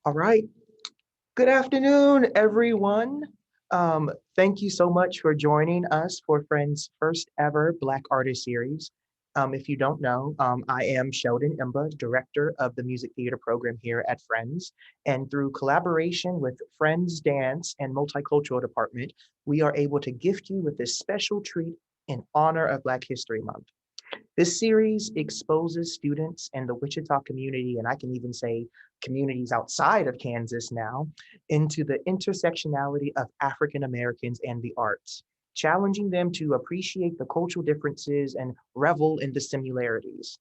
All right. Good afternoon, everyone. Thank you so much for joining us for Friends' first ever Black Artist Series. If you don't know, I am Sheldon Imba, Director of the Music Theater Program here at Friends. And through collaboration with Friends Dance and Multicultural Department, we are able to gift you with this special treat in honor of Black History Month. This series exposes students and the Wichita community, and I can even say communities outside of Kansas now, into the intersectionality of African Americans and the arts, challenging them to appreciate the cultural differences and revel in the similarities.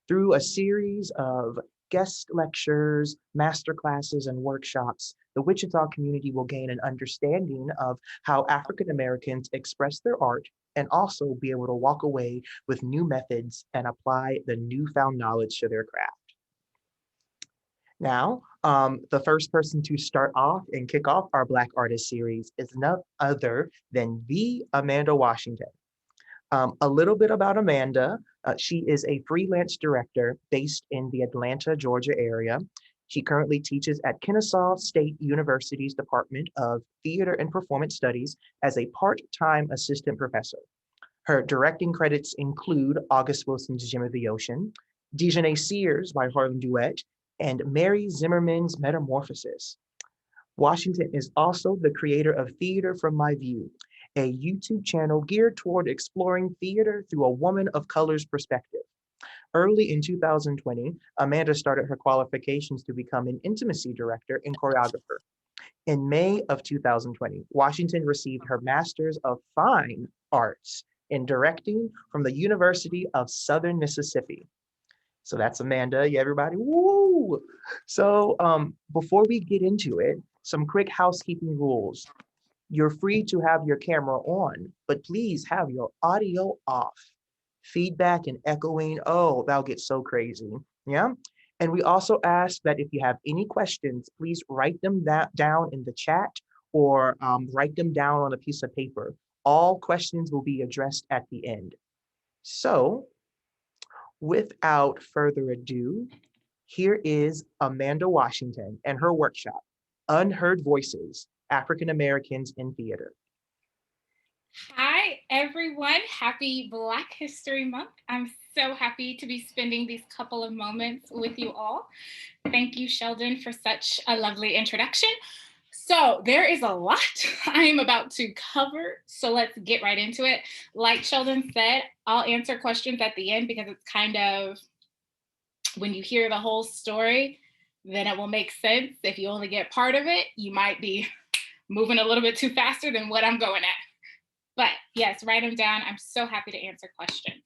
Through a series of guest lectures, master classes, and workshops, the Wichita community will gain an understanding of how African Americans express their art and also be able to walk away with new methods and apply the newfound knowledge to their craft. Now, the first person to start off and kick off our Black Artist series is none other than the Amanda Washington. A little bit about Amanda. She is a freelance director based in the Atlanta, Georgia area. She currently teaches at Kennesaw State University's Department of Theater and Performance Studies as a part-time assistant professor. Her directing credits include August Wilson's Gem of the Ocean, Dejanay Sears by Harlem Duet, and Mary Zimmerman's Metamorphosis. Washington is also the creator of Theater from My View, a YouTube channel geared toward exploring theater through a woman of color's perspective. Early in 2020, Amanda started her qualifications to become an intimacy director and choreographer. In May of 2020, Washington received her Master's of Fine Arts in Directing from the University of Southern Mississippi. So that's Amanda. Yeah, everybody. Woo! So before we get into it, some quick housekeeping rules. You're free to have your camera on, but please have your audio off. Feedback and echoing, oh, that'll get so crazy. Yeah. And we also ask that if you have any questions, please write them down in the chat or write them down on a piece of paper. All questions will be addressed at the end. So without further ado, here is Amanda Washington and her workshop, Unheard Voices, African Americans in Theater. Hi, everyone. Happy Black History Month. I'm so happy to be spending these couple of moments with you all. Thank you, Sheldon, for such a lovely introduction. So there is a lot I am about to cover, so let's get right into it. Like Sheldon said, I'll answer questions at the end because it's kind of, when you hear the whole story, then it will make sense. If you only get part of it, you might be moving a little bit too faster than what I'm going at. But yes, write them down. I'm so happy to answer questions.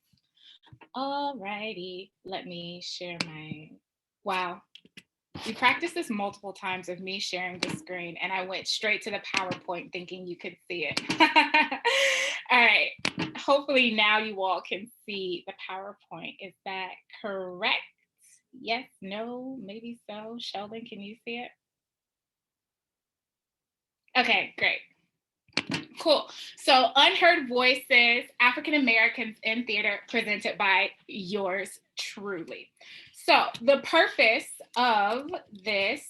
All righty, let me share my, wow. We practiced this multiple times of me sharing the screen, and I went straight to the PowerPoint thinking you could see it. All right, hopefully now you all can see the PowerPoint. Is that correct? Yes, no, maybe so. Sheldon, can you see it? Okay, great. Cool. So Unheard Voices, African Americans in Theater, presented by yours truly. So the purpose of this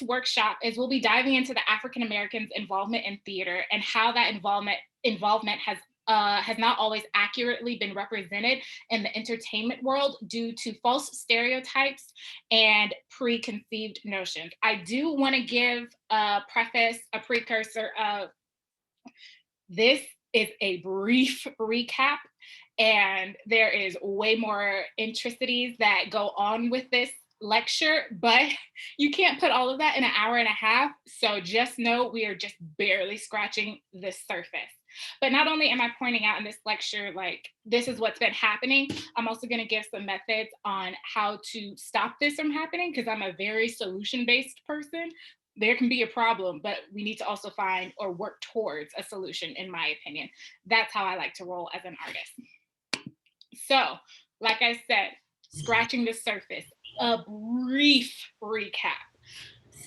workshop is we'll be diving into the African Americans' involvement in theater and how that involvement has not always accurately been represented in the entertainment world due to false stereotypes and preconceived notions. I do want to give a precursor of this is a brief recap, and there is way more intricacies that go on with this lecture, but you can't put all of that in an hour and a half. So just know we are just barely scratching the surface. But not only am I pointing out in this lecture, like, this is what's been happening, I'm also going to give some methods on how to stop this from happening, because I'm a very solution-based person. There can be a problem, but we need to also find or work towards a solution, in my opinion. That's how I like to roll as an artist. So, like I said, scratching the surface, a brief recap.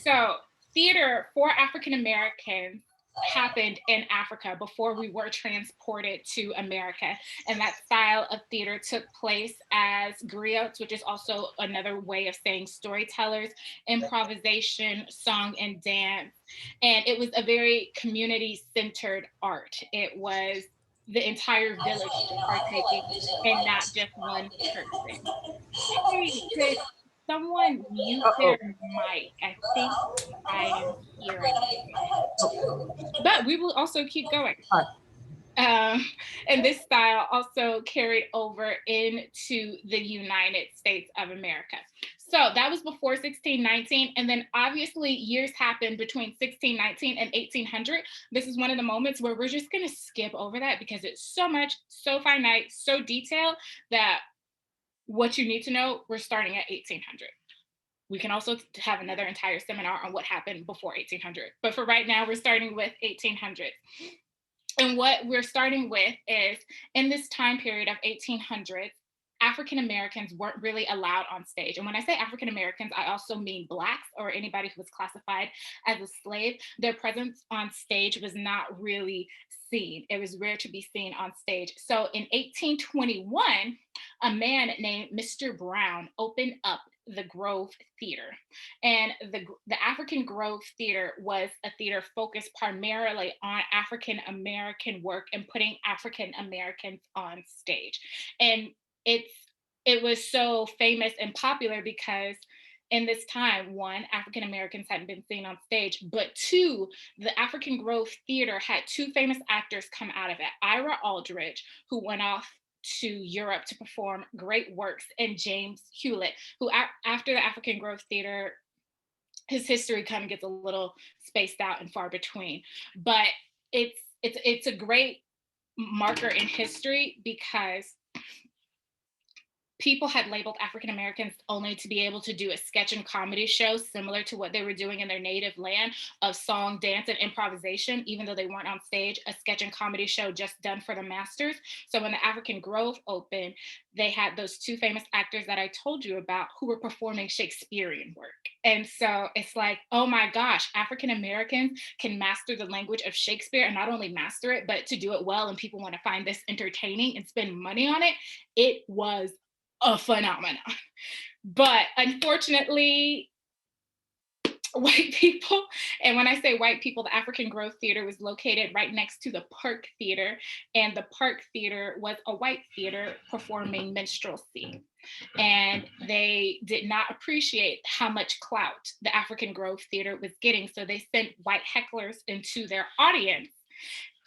So, theater for African Americans happened in Africa before we were transported to America. And that style of theater took place as griots, which is also another way of saying storytellers, improvisation, song, and dance. And it was a very community centered art. It was the entire village partaking and not just one person. Hey, could someone mute their Uh-oh. mic? I think I am hearing it. But we will also keep going. Hi. Um, and this style also carried over into the United States of America. So that was before 1619. And then obviously years happened between 1619 and 1800. This is one of the moments where we're just going to skip over that because it's so much, so finite, so detailed that what you need to know, we're starting at 1800. We can also have another entire seminar on what happened before 1800. But for right now, we're starting with 1800. And what we're starting with is in this time period of 1800s, African Americans weren't really allowed on stage. And when I say African Americans, I also mean Blacks or anybody who was classified as a slave. Their presence on stage was not really seen. It was rare to be seen on stage. So in 1821, a man named Mr. Brown opened up the Grove Theater. And the African Grove Theater was a theater focused primarily on African American work and putting African Americans on stage. And it's it was so famous and popular because in this time, one, African Americans hadn't been seen on stage, but two, the African Grove Theater had two famous actors come out of it. Ira Aldridge, who went off to Europe to perform great works, and James Hewlett, who after the African Grove Theater, his history kind of gets a little spaced out and far between. But it's a great marker in history because people had labeled African Americans only to be able to do a sketch and comedy show similar to what they were doing in their native land of song, dance, and improvisation, even though they weren't on stage, a sketch and comedy show just done for the masters. So when the African Grove opened, they had those two famous actors that I told you about who were performing Shakespearean work. And so it's like, oh my gosh, African Americans can master the language of Shakespeare, and not only master it, but to do it well, and people want to find this entertaining and spend money on it. It was a phenomenon. But unfortunately, white people, and when I say white people, the African Grove Theater was located right next to the Park Theater, and the Park Theater was a white theater performing minstrelsy. And they did not appreciate how much clout the African Grove Theater was getting, so they sent white hecklers into their audience,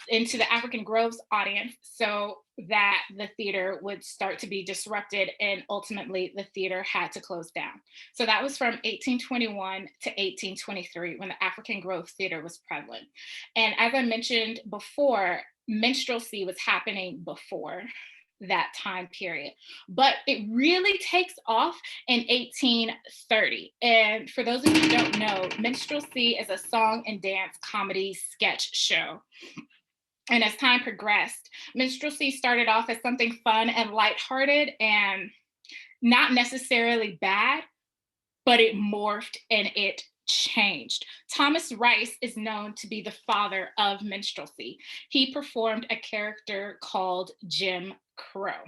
into the African Grove's audience, so that the theater would start to be disrupted, and ultimately the theater had to close down. So that was from 1821 to 1823 when the African Grove Theater was prevalent. And as I mentioned before, minstrelsy was happening before that time period, but it really takes off in 1830. And for those of you who don't know, minstrelsy is a song and dance comedy sketch show. And as time progressed, minstrelsy started off as something fun and lighthearted and not necessarily bad, but it morphed and it changed. Thomas Rice is known to be the father of minstrelsy. He performed a character called Jim Crow.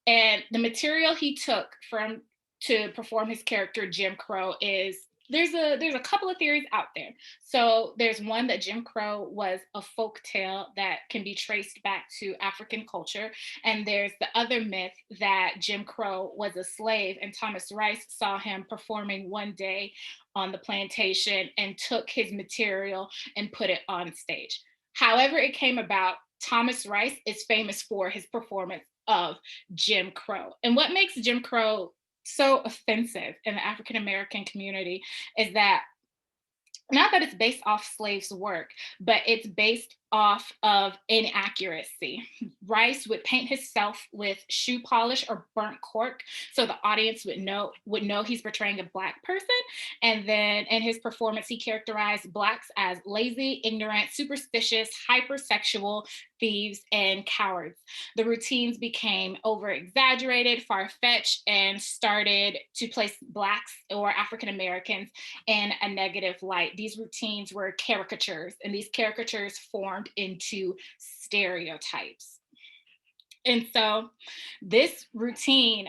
And the material he took to perform his character Jim Crow is there's a couple of theories out there. So there's one that Jim Crow was a folk tale that can be traced back to African culture. And there's the other myth that Jim Crow was a slave and Thomas Rice saw him performing one day on the plantation and took his material and put it on stage. However it came about, Thomas Rice is famous for his performance of Jim Crow. And what makes Jim Crow so offensive in the African American community is that not that it's based off slaves' work, but it's based off of inaccuracy. Rice would paint himself with shoe polish or burnt cork so the audience would know he's portraying a Black person. And then in his performance, he characterized Blacks as lazy, ignorant, superstitious, hypersexual, thieves, and cowards. The routines became over exaggerated, far fetched, and started to place Blacks or African Americans in a negative light. These routines were caricatures, and these caricatures formed into stereotypes. And so this routine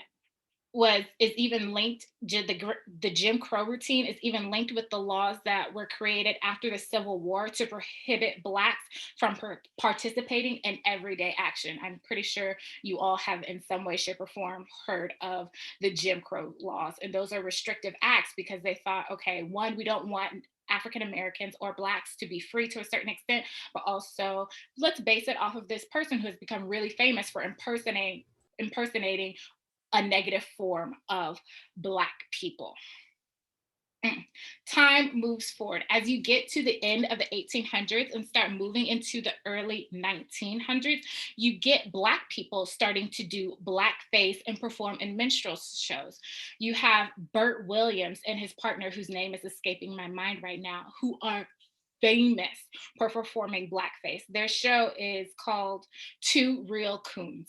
is even linked, the Jim Crow routine is even linked with the laws that were created after the Civil War to prohibit Blacks from participating in everyday action. I'm pretty sure you all have in some way, shape, or form heard of the Jim Crow laws. And those are restrictive acts because they thought, okay, one, we don't want African Americans or Blacks to be free to a certain extent, but also let's base it off of this person who has become really famous for impersonating a negative form of Black people. Time moves forward. As you get to the end of the 1800s and start moving into the early 1900s, you get Black people starting to do blackface and perform in minstrel shows. You have Bert Williams and his partner, whose name is escaping my mind right now, who are famous for performing blackface. Their show is called Two Real Coons.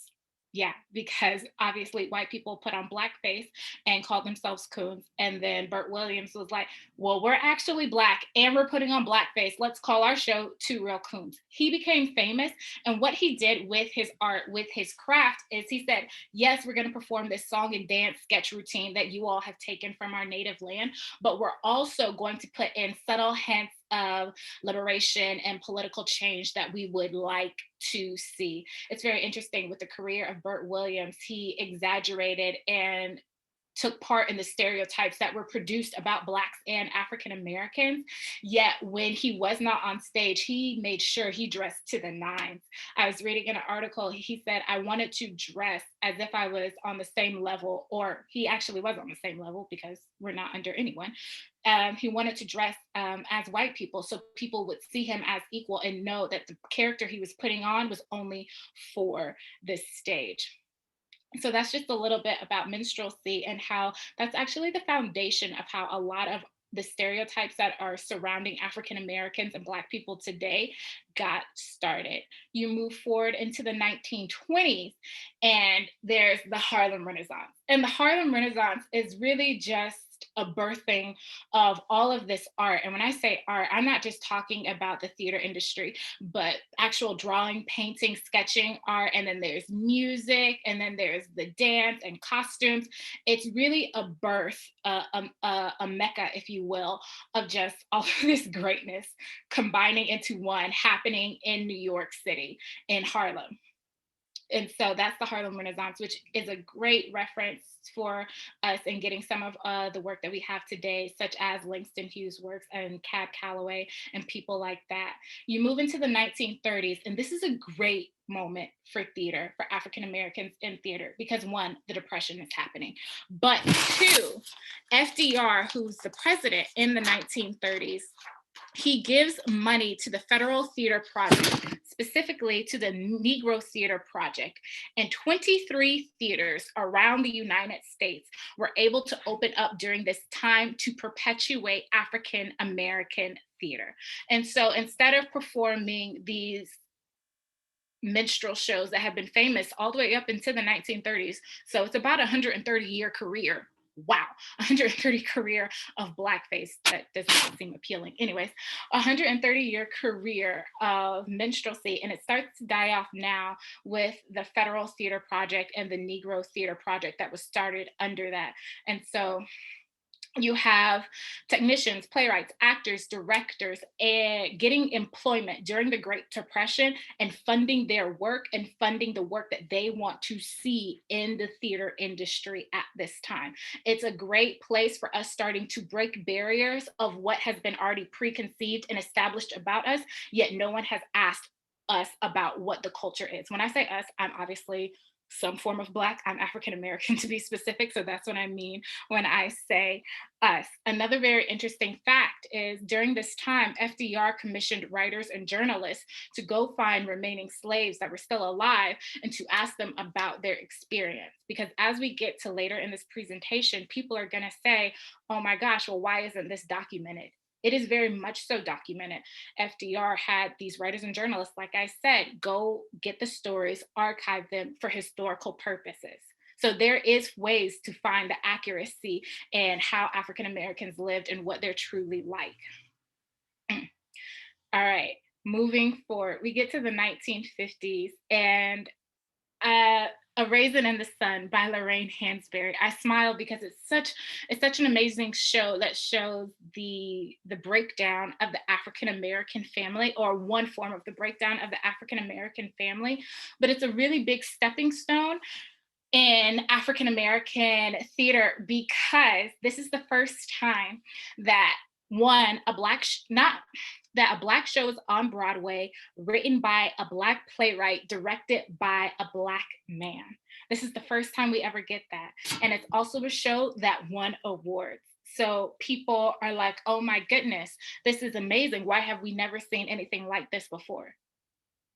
Yeah, because obviously white people put on blackface and called themselves coons. And then Bert Williams was like, well, we're actually Black and we're putting on blackface. Let's call our show Two Real Coons. He became famous. And what he did with his art, with his craft, is he said, yes, we're going to perform this song and dance sketch routine that you all have taken from our native land, but we're also going to put in subtle hints of liberation and political change that we would like to see. It's very interesting with the career of Bert Williams. He exaggerated and took part in the stereotypes that were produced about Blacks and African Americans. Yet when he was not on stage, he made sure he dressed to the nines. I was reading in an article, he said, I wanted to dress as if I was on the same level, or he actually was on the same level because we're not under anyone. He wanted to dress as white people so people would see him as equal and know that the character he was putting on was only for this stage. So that's just a little bit about minstrelsy and how that's actually the foundation of how a lot of the stereotypes that are surrounding African Americans and Black people today got started. You move forward into the 1920s, and there's the Harlem Renaissance. And the Harlem Renaissance is really just a birthing of all of this art. And when I say art, I'm not just talking about the theater industry, but actual drawing, painting, sketching art. And then there's music, and then there's the dance and costumes. It's really a birth, a mecca, if you will, of just all of this greatness combining into one, happening in New York City, in Harlem. And so that's the Harlem Renaissance, which is a great reference for us in getting some of the work that we have today, such as Langston Hughes' works and Cab Calloway and people like that. You move into the 1930s, and this is a great moment for theater, for African Americans in theater, because one, the Depression is happening, but two, FDR, who's the president in the 1930s, he gives money to the Federal Theater Project, specifically to the Negro Theater Project. And 23 theaters around the United States were able to open up during this time to perpetuate African American theater. And so instead of performing these minstrel shows that have been famous all the way up into the 1930s, so it's about a 130-year career. Wow, 130 career of blackface. That does not seem appealing. Anyways, 130-year career of minstrelsy, and it starts to die off now with the Federal Theater Project and the Negro Theater Project that was started under that. And so you have technicians, playwrights, actors, directors, and getting employment during the Great Depression and funding their work and funding the work that they want to see in the theater industry at this time. It's a great place for us starting to break barriers of what has been already preconceived and established about us, yet no one has asked us about what the culture is. When I say us, I'm obviously, some form of Black. I'm African American to be specific, so that's what I mean when I say us. Another very interesting fact is during this time, FDR commissioned writers and journalists to go find remaining slaves that were still alive and to ask them about their experience. Because as we get to later in this presentation, people are going to say, oh my gosh, well, why isn't this documented? It is very much so documented. FDR had these writers and journalists, like I said, go get the stories, archive them for historical purposes. So there is ways to find the accuracy and how African Americans lived and what they're truly like. All right, moving forward, we get to the 1950s and A Raisin in the Sun by Lorraine Hansberry. I smile because it's such an amazing show that shows the breakdown of the African American family, or one form of the breakdown of the African American family. But it's a really big stepping stone in African American theater because this is the first time that one a black not that a Black show is on Broadway, written by a Black playwright, directed by a Black man. This is the first time we ever get that. And it's also a show that won awards. So people are like, oh my goodness, this is amazing. Why have we never seen anything like this before?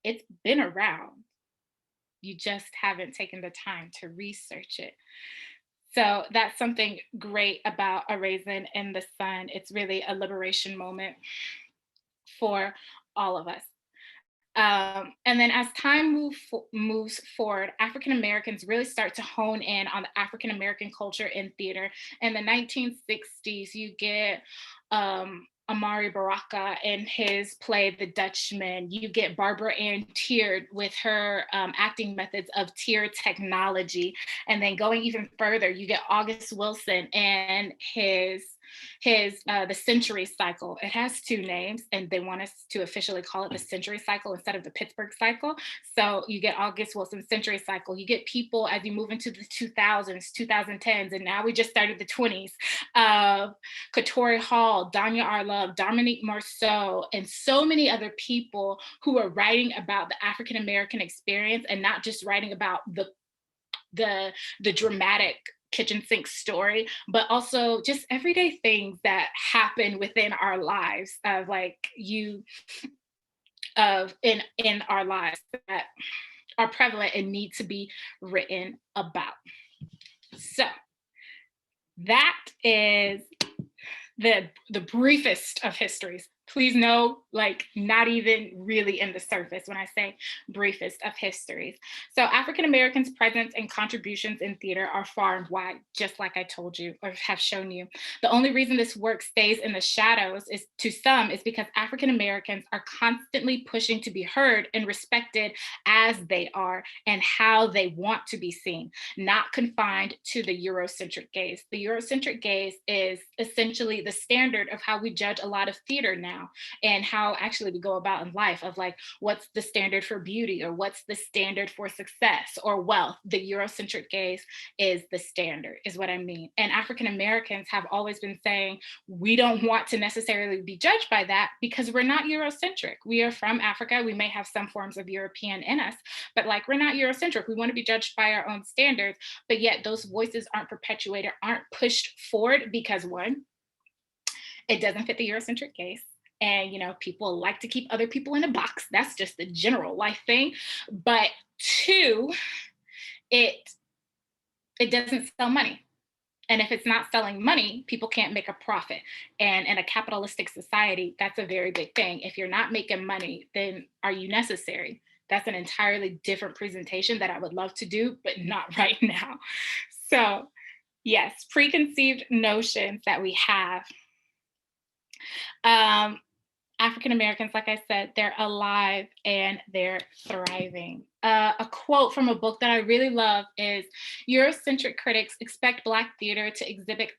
It's been around. You just haven't taken the time to research it. So that's something great about A Raisin in the Sun. It's really a liberation moment for all of us. And then as time moves forward, African Americans really start to hone in on the African American culture in theater. In the 1960s, you get Amari Baraka in his play The Dutchman. You get Barbara Ann Teard with her acting methods of Teard technology. And then going even further, you get August Wilson and his The Century Cycle. It has two names, and they want us to officially call it the Century Cycle instead of the Pittsburgh Cycle. So you get August Wilson Century Cycle. You get people as you move into the 2000s, 2010s, and now we just started the 20s of Katori Hall, Danya Arlove, Dominique Marceau, and so many other people who are writing about the African American experience, and not just writing about the dramatic kitchen sink story, but also just everyday things that happen within our lives of in our lives that are prevalent and need to be written about. So that is the briefest of histories. Please know, like, not even really in the surface when I say briefest of histories. So African Americans' presence and contributions in theater are far and wide, just like I told you or have shown you. The only reason this work stays in the shadows is because African Americans are constantly pushing to be heard and respected as they are and how they want to be seen, not confined to the Eurocentric gaze. The Eurocentric gaze is essentially the standard of how we judge a lot of theater now, and how actually we go about in life, of like, what's the standard for beauty, or what's the standard for success or wealth. The Eurocentric gaze is the standard, is what I mean. And African Americans have always been saying, we don't want to necessarily be judged by that because we're not Eurocentric. We are from Africa. We may have some forms of European in us, but like, we're not Eurocentric. We want to be judged by our own standards, but yet those voices aren't perpetuated, aren't pushed forward because, one, it doesn't fit the Eurocentric gaze. And, people like to keep other people in a box. That's just the general life thing. But two, it doesn't sell money. And if it's not selling money, people can't make a profit. And in a capitalistic society, that's a very big thing. If you're not making money, then are you necessary? That's an entirely different presentation that I would love to do, but not right now. So yes, preconceived notions that we have. African Americans, like I said, they're alive and they're thriving. A quote from a book that I really love is, Eurocentric critics expect Black theater to exhibit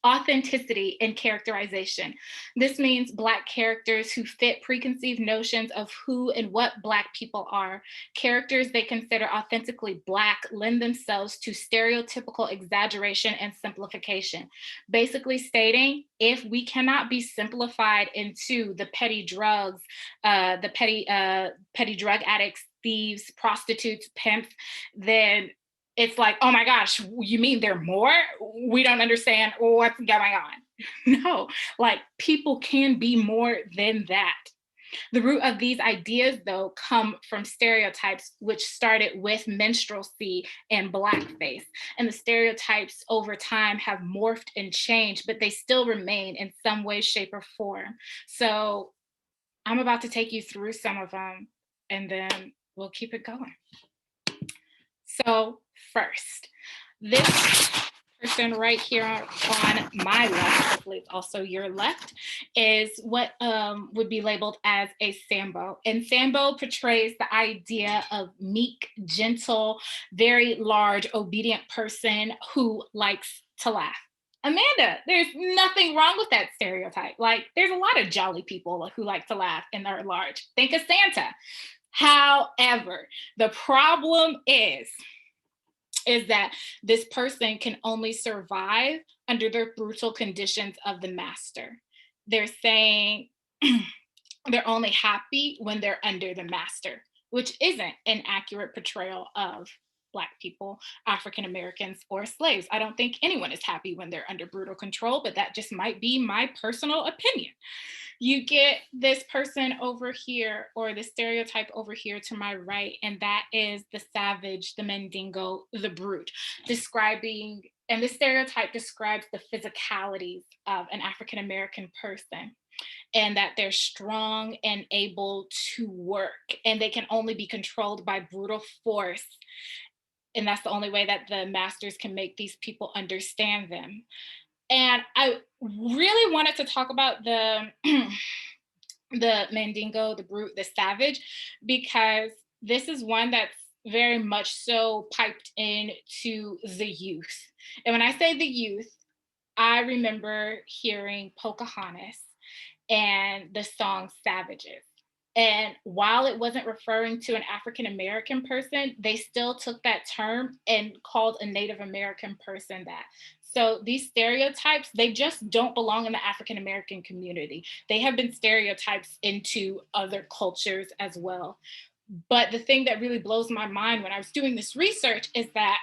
authenticity in characterization. This means Black characters who fit preconceived notions of who and what Black people are. Characters they consider authentically Black lend themselves to stereotypical exaggeration and simplification. Basically stating, if we cannot be simplified into the petty drugs, the petty drug addicts thieves, prostitutes, pimps, then it's like, oh my gosh, you mean there are more? We don't understand what's going on. No, like people can be more than that. The root of these ideas, though, come from stereotypes, which started with minstrelsy and blackface. And the stereotypes over time have morphed and changed, but they still remain in some way, shape, or form. So I'm about to take you through some of them, and then we'll keep it going. So, first, this person right here on my left, hopefully it's also your left, is what would be labeled as a Sambo. And Sambo portrays the idea of meek, gentle, very large, obedient person who likes to laugh. Amanda, there's nothing wrong with that stereotype. Like, there's a lot of jolly people who like to laugh and are large. Think of Santa. However, the problem is that this person can only survive under the brutal conditions of the master. They're saying they're only happy when they're under the master, which isn't an accurate portrayal of Black people, African Americans, or slaves. I don't think anyone is happy when they're under brutal control, but that just might be my personal opinion. You get this person over here, or the stereotype over here to my right, and that is the savage, the Mandingo, the brute, describing, and the stereotype describes the physicalities of an African American person, and that they're strong and able to work, and they can only be controlled by brutal force. And that's the only way that the masters can make these people understand them. And I really wanted to talk about the the Mandingo, the brute, the savage, because this is one that's very much so piped into the youth. And when I say the youth, I remember hearing Pocahontas and the song Savages. And while it wasn't referring to an African American person, they still took that term and called a Native American person that. So these stereotypes, they just don't belong in the African American community. They have been stereotypes into other cultures as well. But the thing that really blows my mind when I was doing this research is that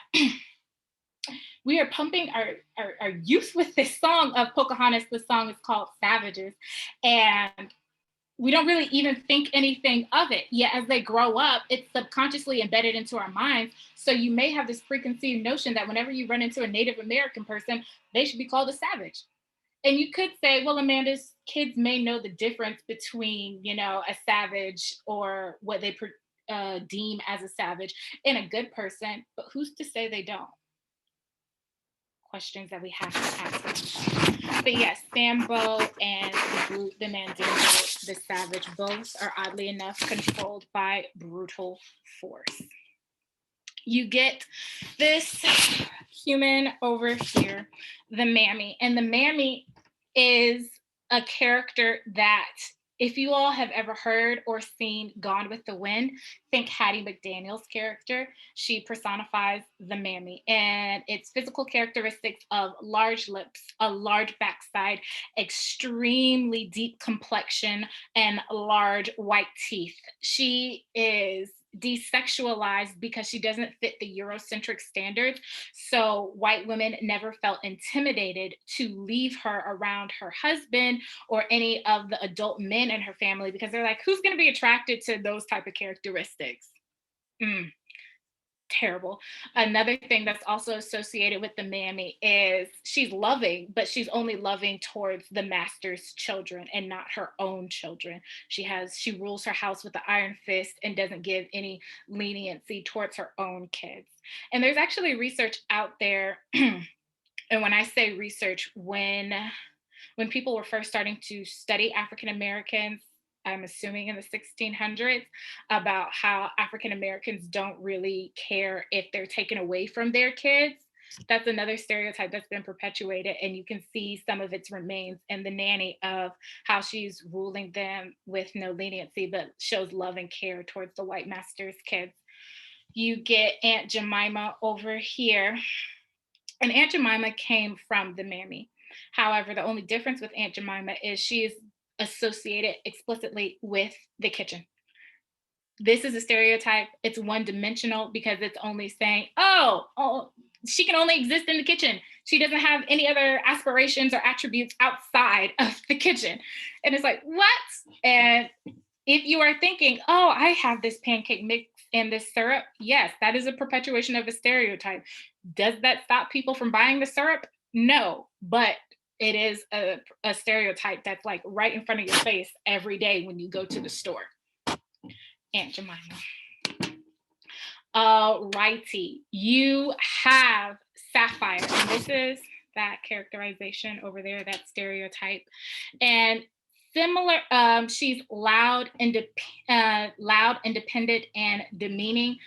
we are pumping our youth with this song of Pocahontas. The song is called Savages. And we don't really even think anything of it. Yet as they grow up, it's subconsciously embedded into our minds. So you may have this preconceived notion that whenever you run into a Native American person, they should be called a savage. And you could say, well, Amanda's kids may know the difference between, you know, a savage or what they deem as a savage and a good person, but who's to say they don't? Questions that we have to ask. But yes, Sambo and the brute, the Mandingo, the savage, both are oddly enough controlled by brutal force. You get this human over here, the mammy, and the mammy is a character that, if you all have ever heard or seen Gone with the Wind, think Hattie McDaniel's character. She personifies the mammy, and its physical characteristics of large lips, a large backside, extremely deep complexion, and large white teeth. She is desexualized because she doesn't fit the Eurocentric standards. So white women never felt intimidated to leave her around her husband or any of the adult men in her family, because they're like, who's going to be attracted to those type of characteristics? Terrible. Another thing that's also associated with the mammy is she's loving, but she's only loving towards the master's children and not her own children. She rules her house with the iron fist and doesn't give any leniency towards her own kids. And there's actually research out there. And when I say research, when people were first starting to study African Americans, I'm assuming in the 1600s, about how African Americans don't really care if they're taken away from their kids. That's another stereotype that's been perpetuated, and you can see some of its remains in the nanny, of how she's ruling them with no leniency, but shows love and care towards the white master's kids. You get Aunt Jemima over here, and Aunt Jemima came from the mammy. However, the only difference with Aunt Jemima is she is associated explicitly with the kitchen. this is a stereotype. It's one-dimensional because it's only saying, oh, she can only exist in the kitchen. She doesn't have any other aspirations or attributes outside of the kitchen. And it's like, what? And if you are thinking, oh, I have this pancake mix and this syrup, yes, that is a perpetuation of a stereotype. Does that stop people from buying the syrup? No, but it is a stereotype that's like right in front of your face every day when you go to the store. Aunt Jemima. Righty, you have Sapphire, and this is that characterization over there, that stereotype. And similar, she's loud, independent, and demeaning.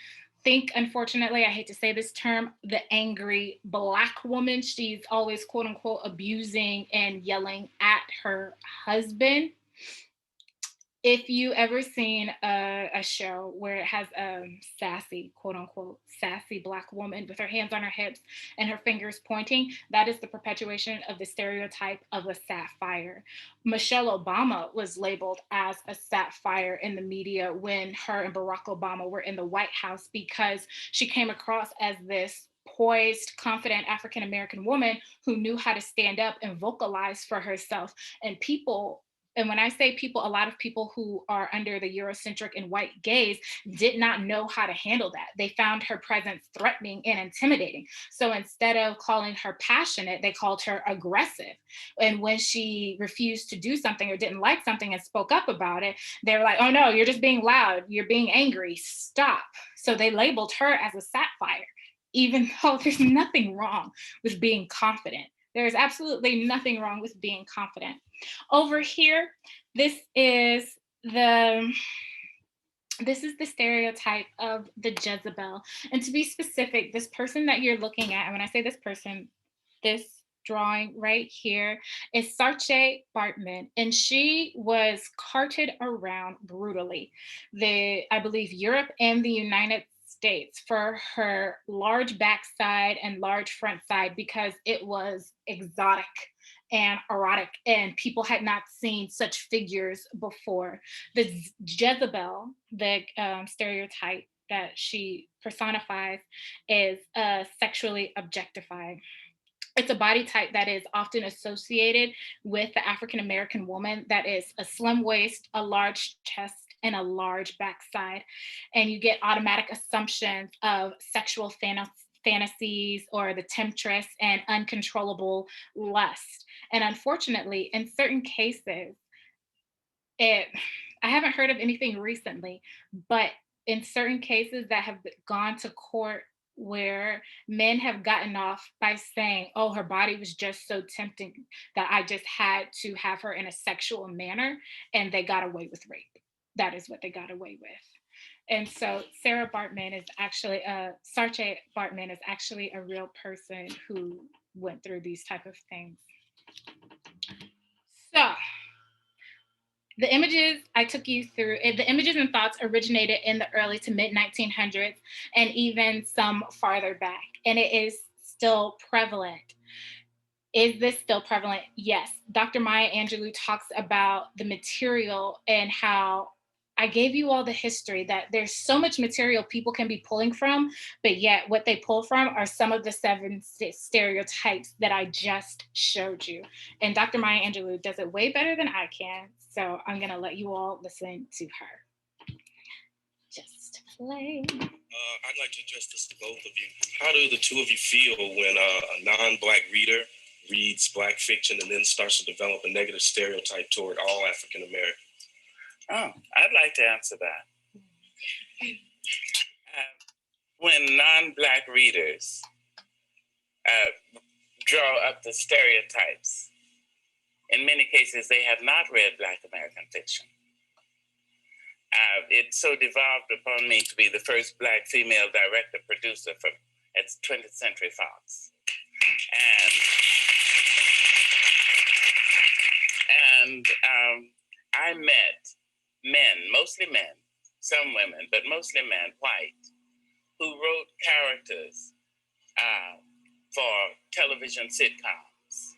Think, unfortunately, I hate to say this term, the angry Black woman. She's always, quote unquote, abusing and yelling at her husband. If you ever seen a show where it has a sassy, quote unquote, sassy Black woman with her hands on her hips and her fingers pointing, that is the perpetuation of the stereotype of a sapphire. Michelle Obama was labeled as a sapphire in the media when her and Barack Obama were in the White House because she came across as this poised, confident African-American woman who knew how to stand up and vocalize for herself. And people, and when I say people, a lot of people who are under the Eurocentric and white gaze did not know how to handle that. They found her presence threatening and intimidating. So instead of calling her passionate, they called her aggressive. And when she refused to do something or didn't like something and spoke up about it, they were like, oh no, you're just being loud. You're being angry. Stop. So they labeled her as a sapphire, even though there's nothing wrong with being confident. There's absolutely nothing wrong with being confident. Over here, this is the stereotype of the Jezebel. And to be specific, this person that you're looking at, and when I say this person, this drawing right here is Sarcae Bartman, and she was carted around brutally, I believe Europe and the United States for her large backside and large front side because it was exotic and erotic, and people had not seen such figures before. The Jezebel, the stereotype that she personifies, is sexually objectified. It's a body type that is often associated with the African American woman that is a slim waist, a large chest, and a large backside. And you get automatic assumptions of sexual fantasies or the temptress and uncontrollable lust. And unfortunately, in certain cases, I haven't heard of anything recently, but in certain cases that have gone to court where men have gotten off by saying, oh, her body was just so tempting that I just had to have her in a sexual manner, and they got away with rape. That is what they got away with. And so Sarcae Bartman is actually a real person who went through these type of things. So the images I took you through, the images and thoughts originated in the early to mid 1900s and even some farther back, and it is still prevalent. Is this still prevalent? Yes. Dr. Maya Angelou talks about the material and how I gave you all the history, that there's so much material people can be pulling from, but yet what they pull from are some of the 7 stereotypes that I just showed you. And Dr. Maya Angelou does it way better than I can. So I'm going to let you all listen to her. Just play. I'd like to address this to both of you. How do the two of you feel when a non-Black reader reads Black fiction and then starts to develop a negative stereotype toward all African Americans? Oh, I'd like to answer that. When non-Black readers draw up the stereotypes, in many cases they have not read Black American fiction. It so devolved upon me to be the first Black female director-producer at 20th Century Fox. And I met men, mostly men, some women, but mostly men, white, who wrote characters for television sitcoms.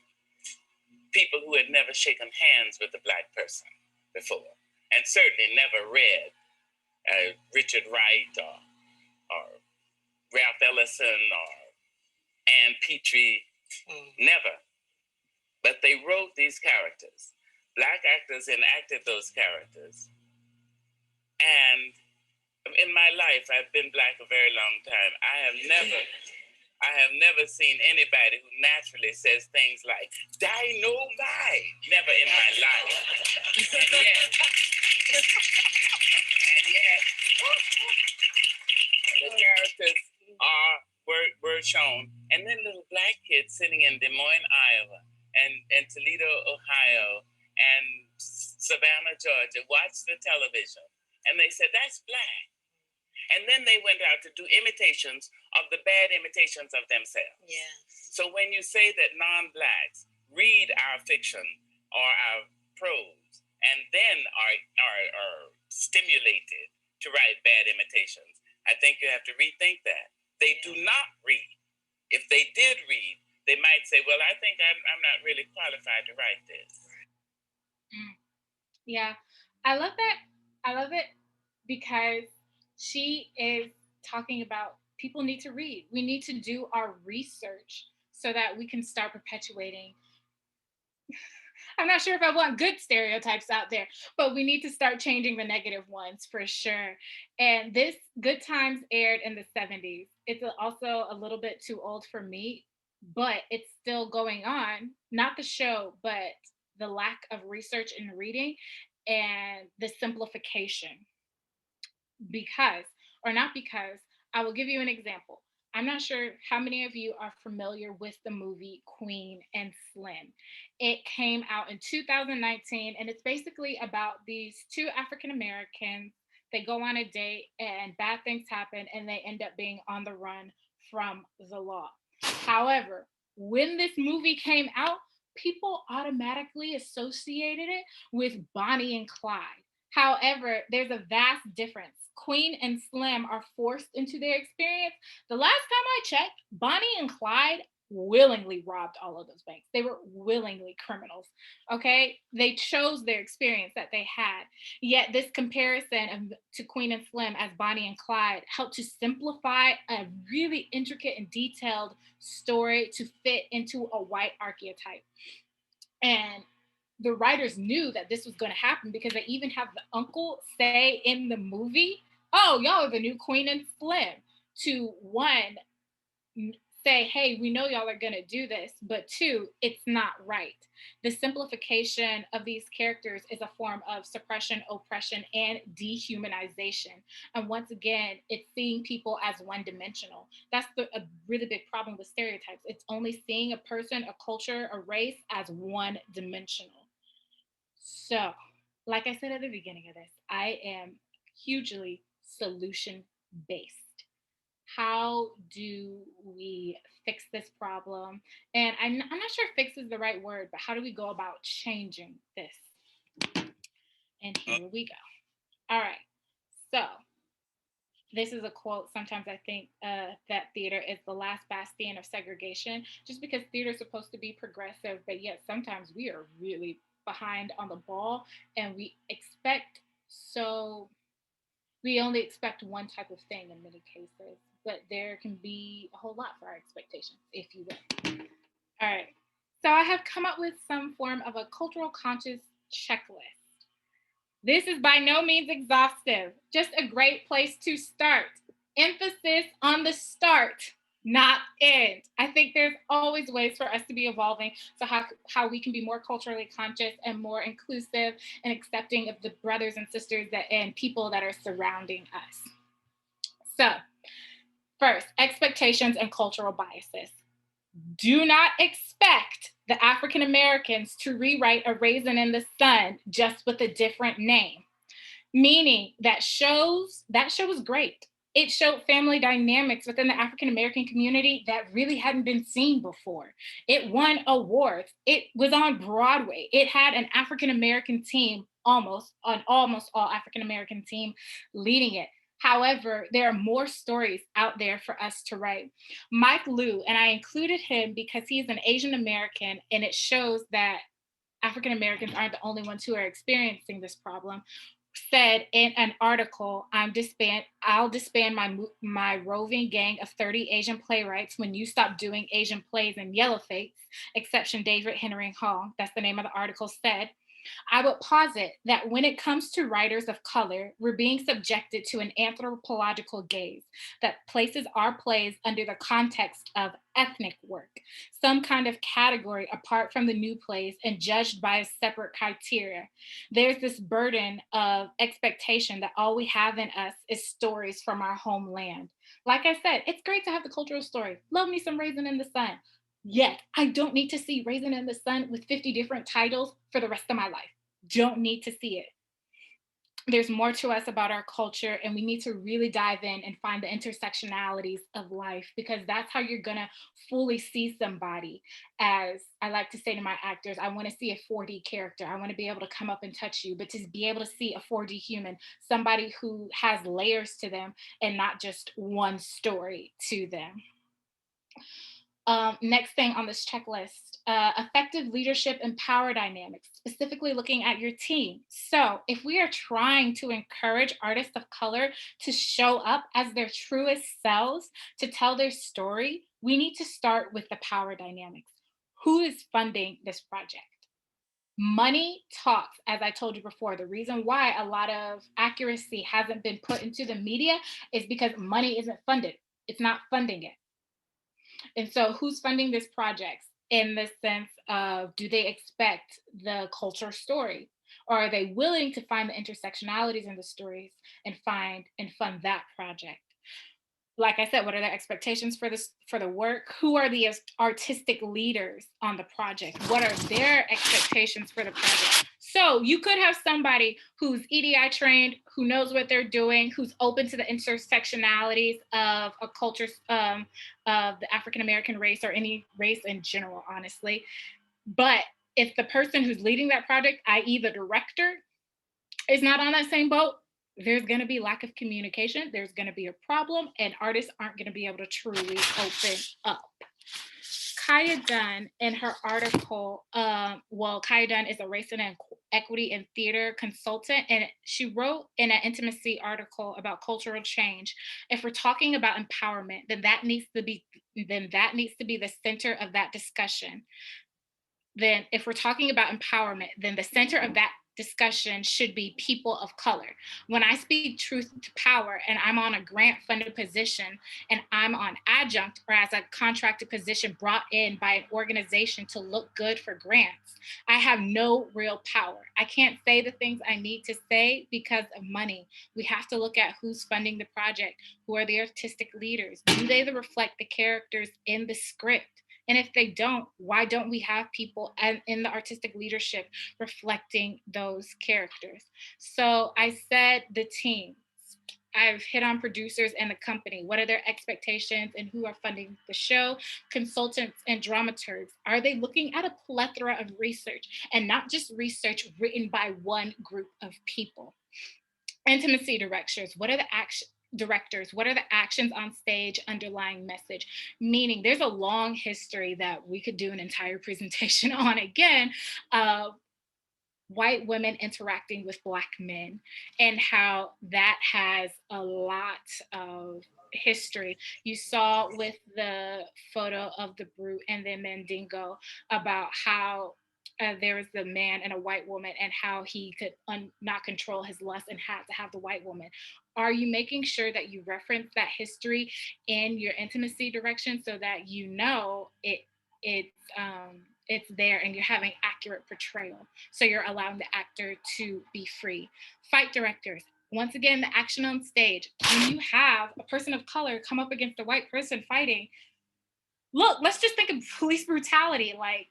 People who had never shaken hands with a Black person before, and certainly never read Richard Wright or Ralph Ellison or Ann Petrie. Never. But they wrote these characters. Black actors enacted those characters. And in my life, I've been Black a very long time. I have never seen anybody who naturally says things like, dynamite. Never in my life. And yet, the characters were shown. And then little Black kids sitting in Des Moines, Iowa, and Toledo, Ohio, and Savannah, Georgia, watched the television. And they said, that's Black. And then they went out to do imitations of the bad imitations of themselves. Yeah. So when you say that non-Blacks read our fiction or our prose and then are stimulated to write bad imitations, I think you have to rethink that. They do not read. If they did read, they might say, well, I think I'm not really qualified to write this. Yeah, I love that. I love it because she is talking about people need to read. We need to do our research so that we can start perpetuating. I'm not sure if I want good stereotypes out there, but we need to start changing the negative ones for sure. And this Good Times aired in the 70s. It's also a little bit too old for me, but it's still going on. Not the show, but the lack of research and reading and the simplification. Because, or not because, I will give you an example. I'm not sure how many of you are familiar with the movie Queen and Slim. It came out in 2019, and it's basically about these two African Americans. They go on a date, and bad things happen, and they end up being on the run from the law. However, when this movie came out, people automatically associated it with Bonnie and Clyde. However, there's a vast difference. Queen and Slim are forced into their experience. The last time I checked, Bonnie and Clyde willingly robbed all of those banks. They were willingly criminals, okay? They chose their experience that they had. Yet this comparison to Queen and Slim as Bonnie and Clyde helped to simplify a really intricate and detailed story to fit into a white archetype. And the writers knew that this was going to happen because they even have the uncle say in the movie, oh, y'all are the new Queen and Slim, to one, say, hey, we know y'all are going to do this, but two, it's not right. The simplification of these characters is a form of suppression, oppression, and dehumanization. And once again, it's seeing people as one-dimensional. That's a really big problem with stereotypes. It's only seeing a person, a culture, a race as one-dimensional. So, like I said at the beginning of this, I am hugely solution-based. How do we fix this problem? And I'm not sure fix is the right word, but how do we go about changing this? And here we go. All right. So this is a quote. Sometimes I think that theater is the last bastion of segregation, just because theater is supposed to be progressive, but yet sometimes we are really behind on the ball, and we only expect one type of thing in many cases, but there can be a whole lot for our expectations, if you will. All right. So I have come up with some form of a cultural conscious checklist. This is by no means exhaustive, just a great place to start. Emphasis on the start, not end. I think there's always ways for us to be evolving, so how we can be more culturally conscious and more inclusive and accepting of the brothers and sisters and people that are surrounding us. So, first, expectations and cultural biases. Do not expect the African Americans to rewrite A Raisin in the Sun just with a different name. Meaning that show was great. It showed family dynamics within the African American community that really hadn't been seen before. It won awards. It was on Broadway. It had an African American team, almost all African American team leading it. However, there are more stories out there for us to write. Mike Liu, and I included him because he's an Asian American, and it shows that African Americans aren't the only ones who are experiencing this problem, said in an article, I'll disband my roving gang of 30 Asian playwrights when you stop doing Asian plays in yellowface, exception David Henry Hall, that's the name of the article, said. I would posit that when it comes to writers of color, we're being subjected to an anthropological gaze that places our plays under the context of ethnic work, some kind of category apart from the new plays and judged by a separate criteria. There's this burden of expectation that all we have in us is stories from our homeland. Like I said, it's great to have the cultural story. Love me some Raisin in the Sun. Yet, I don't need to see Raisin in the Sun with 50 different titles for the rest of my life. Don't need to see it. There's more to us about our culture, and we need to really dive in and find the intersectionalities of life, because that's how you're going to fully see somebody. As I like to say to my actors, I want to see a 4D character. I want to be able to come up and touch you, but to be able to see a 4D human, somebody who has layers to them and not just one story to them. Next thing on this checklist, effective leadership and power dynamics, specifically looking at your team. So if we are trying to encourage artists of color to show up as their truest selves, to tell their story, we need to start with the power dynamics. Who is funding this project? Money talks, as I told you before. The reason why a lot of accuracy hasn't been put into the media is because money isn't funded. It's not funding it. And so who's funding this project in the sense of, do they expect the culture story? Or are they willing to find the intersectionalities in the stories and fund that project? Like I said, what are their expectations for the work? Who are the artistic leaders on the project? What are their expectations for the project? So you could have somebody who's EDI trained, who knows what they're doing, who's open to the intersectionalities of a culture, of the African American race, or any race in general, honestly. But if the person who's leading that project, i.e. the director, is not on that same boat, there's going to be lack of communication. There's going to be a problem, and artists aren't going to be able to truly open up. Kaya Dunn, in her article, Kaya Dunn is a race and equity in theater consultant, and she wrote in an intimacy article about cultural change. If we're talking about empowerment, then that needs to be the center of that discussion. Then if we're talking about empowerment, then the center of that discussion should be people of color. When I speak truth to power and I'm on a grant funded position and I'm on adjunct or as a contracted position brought in by an organization to look good for grants, I have no real power. I can't say the things I need to say because of money. We have to look at who's funding the project. Who are the artistic leaders? Do they reflect the characters in the script? And if they don't, why don't we have people in the artistic leadership reflecting those characters? So I said the team. I've hit on producers and the company. What are their expectations and who are funding the show? Consultants and dramaturgs. Are they looking at a plethora of research and not just research written by one group of people? Intimacy directors. What are the directors, what are the actions on stage underlying message? Meaning there's a long history that we could do an entire presentation on again, of white women interacting with Black men and how that has a lot of history. You saw with the photo of the brute and the Mandingo about how there was the man and a white woman and how he could not control his lust and had to have the white woman. Are you making sure that you reference that history in your intimacy direction so that you know it's there and you're having accurate portrayal? So you're allowing the actor to be free. Fight directors. Once again, the action on stage. When you have a person of color come up against a white person fighting, look, let's just think of police brutality. Like,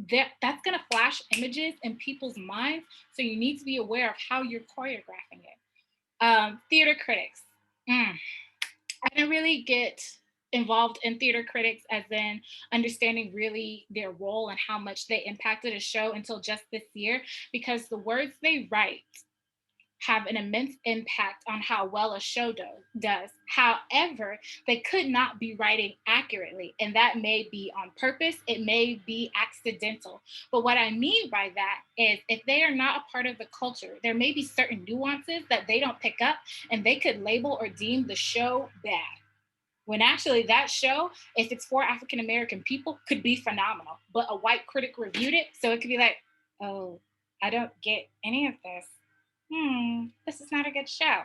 that's going to flash images in people's minds. So you need to be aware of how you're choreographing it. Theater critics. I didn't really get involved in theater critics as in understanding really their role and how much they impacted a show until just this year, because the words they write have an immense impact on how well a show does. However, they could not be writing accurately, and that may be on purpose, it may be accidental. But what I mean by that is if they are not a part of the culture, there may be certain nuances that they don't pick up, and they could label or deem the show bad. When actually that show, if it's for African American people, could be phenomenal. But a white critic reviewed it, so it could be like, oh, I don't get any of this. This is not a good show.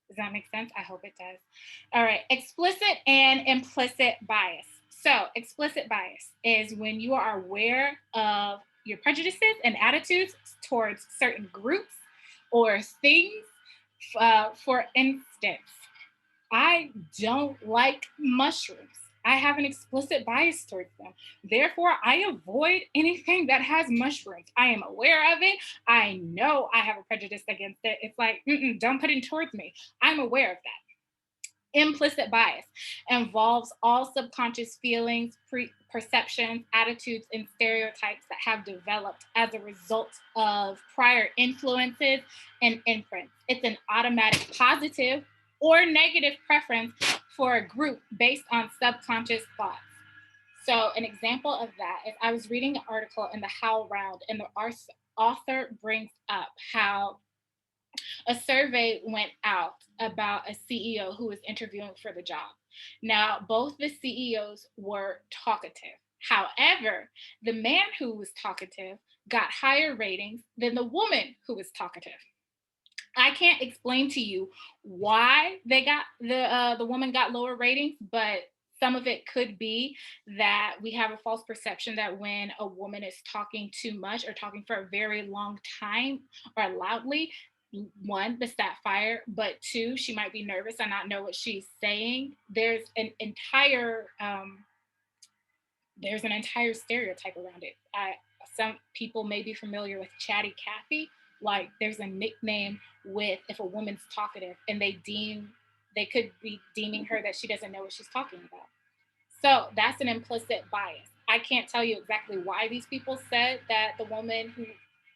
Does that make sense? I hope it does. All right, explicit and implicit bias. So explicit bias is when you are aware of your prejudices and attitudes towards certain groups or things. For instance, I don't like mushrooms. I have an explicit bias towards them. Therefore, I avoid anything that has mushrooms. I am aware of it. I know I have a prejudice against it. It's like, don't put it towards me. I'm aware of that. Implicit bias involves all subconscious feelings, perceptions, attitudes, and stereotypes that have developed as a result of prior influences and imprints. It's an automatic positive or negative preference for a group based on subconscious thoughts. So an example of that is I was reading an article in the How Round, and the author brings up how a survey went out about a CEO who was interviewing for the job. Now, both the CEOs were talkative. However, the man who was talkative got higher ratings than the woman who was talkative. I can't explain to you why they got the woman got lower ratings, but some of it could be that we have a false perception that when a woman is talking too much or talking for a very long time or loudly, one, the stat fire, but two, she might be nervous and not know what she's saying. There's an entire stereotype around it. Some people may be familiar with Chatty Cathy. Like there's a nickname with if a woman's talkative and they could be deeming her that she doesn't know what she's talking about. So that's an implicit bias. I can't tell you exactly why these people said that the woman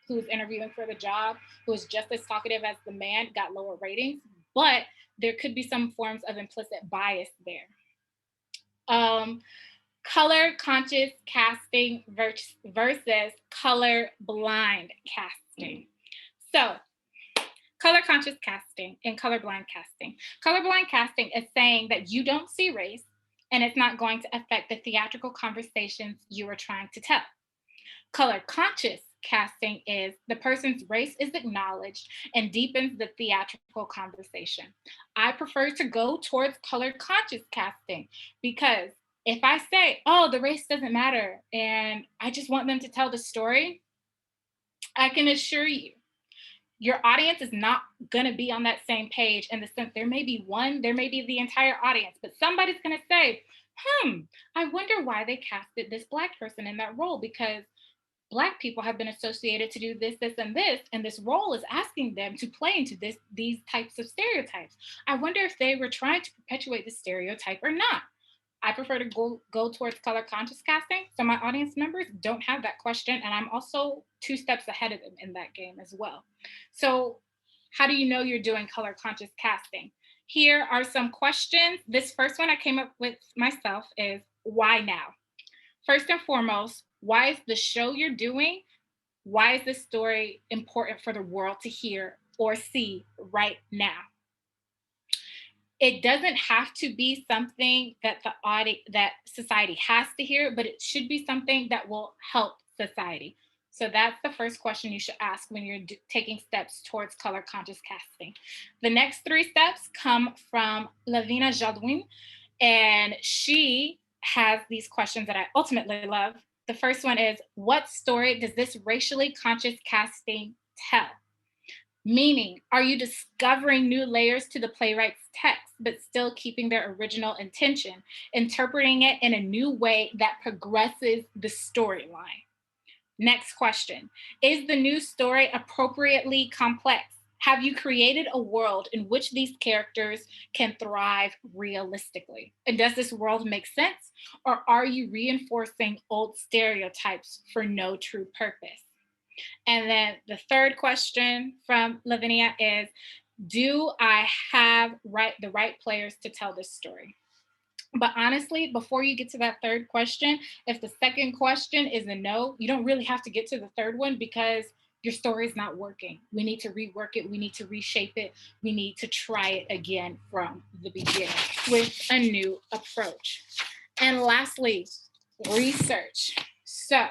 who's interviewing for the job, who is just as talkative as the man, got lower ratings, but there could be some forms of implicit bias there. Color conscious casting versus color blind casting. So color conscious casting and colorblind casting. Colorblind casting is saying that you don't see race and it's not going to affect the theatrical conversations you are trying to tell. Color conscious casting is the person's race is acknowledged and deepens the theatrical conversation. I prefer to go towards color conscious casting because if I say, oh, the race doesn't matter and I just want them to tell the story, I can assure you, your audience is not going to be on that same page in the sense there may be the entire audience, but somebody's going to say, I wonder why they casted this Black person in that role because Black people have been associated to do this, and this role is asking them to play into these types of stereotypes. I wonder if they were trying to perpetuate the stereotype or not. I prefer to go towards color conscious casting, so my audience members don't have that question, and I'm also 2 steps ahead of them in that game as well. So how do you know you're doing color conscious casting? Here are some questions. This first one I came up with myself is, why now? First and foremost, why is the show you're doing, why is this story important for the world to hear or see right now? It doesn't have to be something that that society has to hear, but it should be something that will help society. So that's the first question you should ask when you're taking steps towards color conscious casting. The next 3 steps come from Lavina Jadwin, and she has these questions that I ultimately love. The first one is, what story does this racially conscious casting tell? Meaning, are you discovering new layers to the playwright's text, but still keeping their original intention, interpreting it in a new way that progresses the storyline? Next question, is the new story appropriately complex? Have you created a world in which these characters can thrive realistically? And does this world make sense? Or are you reinforcing old stereotypes for no true purpose? And then the third question from Lavinia is, do I have the right players to tell this story? But honestly, before you get to that third question, if the second question is a no, you don't really have to get to the third one because your story is not working. We need to rework it. We need to reshape it. We need to try it again from the beginning with a new approach. And lastly, research. So,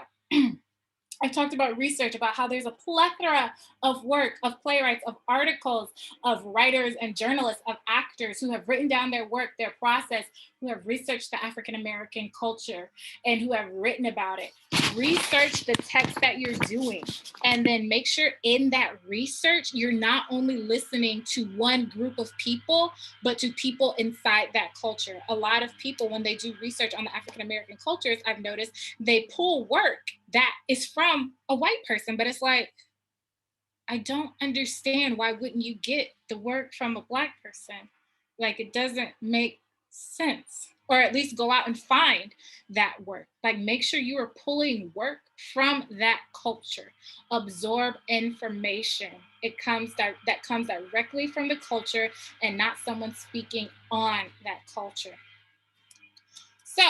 I've talked about research, about how there's a plethora of work, of playwrights, of articles, of writers and journalists, of actors who have written down their work, their process, who have researched the African American culture and who have written about it. Research the text that you're doing, and then make sure in that research, you're not only listening to one group of people, but to people inside that culture. A lot of people, when they do research on the African American cultures, I've noticed they pull work that is from a white person, but it's like, I don't understand, why wouldn't you get the work from a Black person? Like, it doesn't make sense. Or at least go out and find that work. Like, make sure you are pulling work from that culture. Absorb information. That comes directly from the culture and not someone speaking on that culture. So,